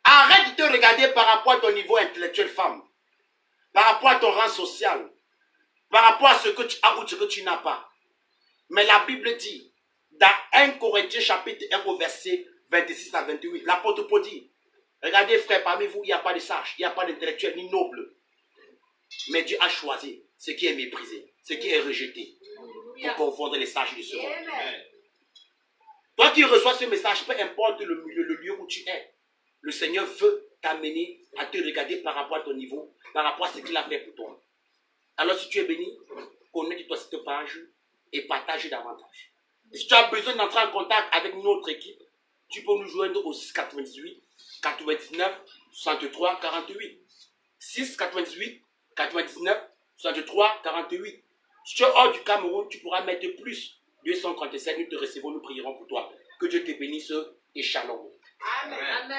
Arrête de te regarder par rapport à ton niveau intellectuel femme, par rapport à ton rang social, par rapport à ce que tu as ou ce que tu n'as pas. Mais la Bible dit, dans 1 Corinthiens chapitre 1 au verset 26 à 28, l'apôtre Paul dit, regardez frère, parmi vous, il n'y a pas de sage, il n'y a pas d'intellectuel ni noble. Mais Dieu a choisi ce qui est méprisé, ce qui est rejeté, pour confondre les sages de ce monde. Amen. Toi qui reçois ce message, peu importe le lieu où tu es, le Seigneur veut t'amener à te regarder par rapport à ton niveau, par rapport à ce qu'il a fait pour toi. Alors si tu es béni, connecte-toi à cette page et partage davantage. Et si tu as besoin d'entrer en contact avec notre équipe, tu peux nous joindre au 6 98 99 63 48. 6 98 99 63 48. Si tu es hors du Cameroun, tu pourras mettre plus 237, nous te recevons, nous prierons pour toi. Que Dieu te bénisse et shalom. Amen.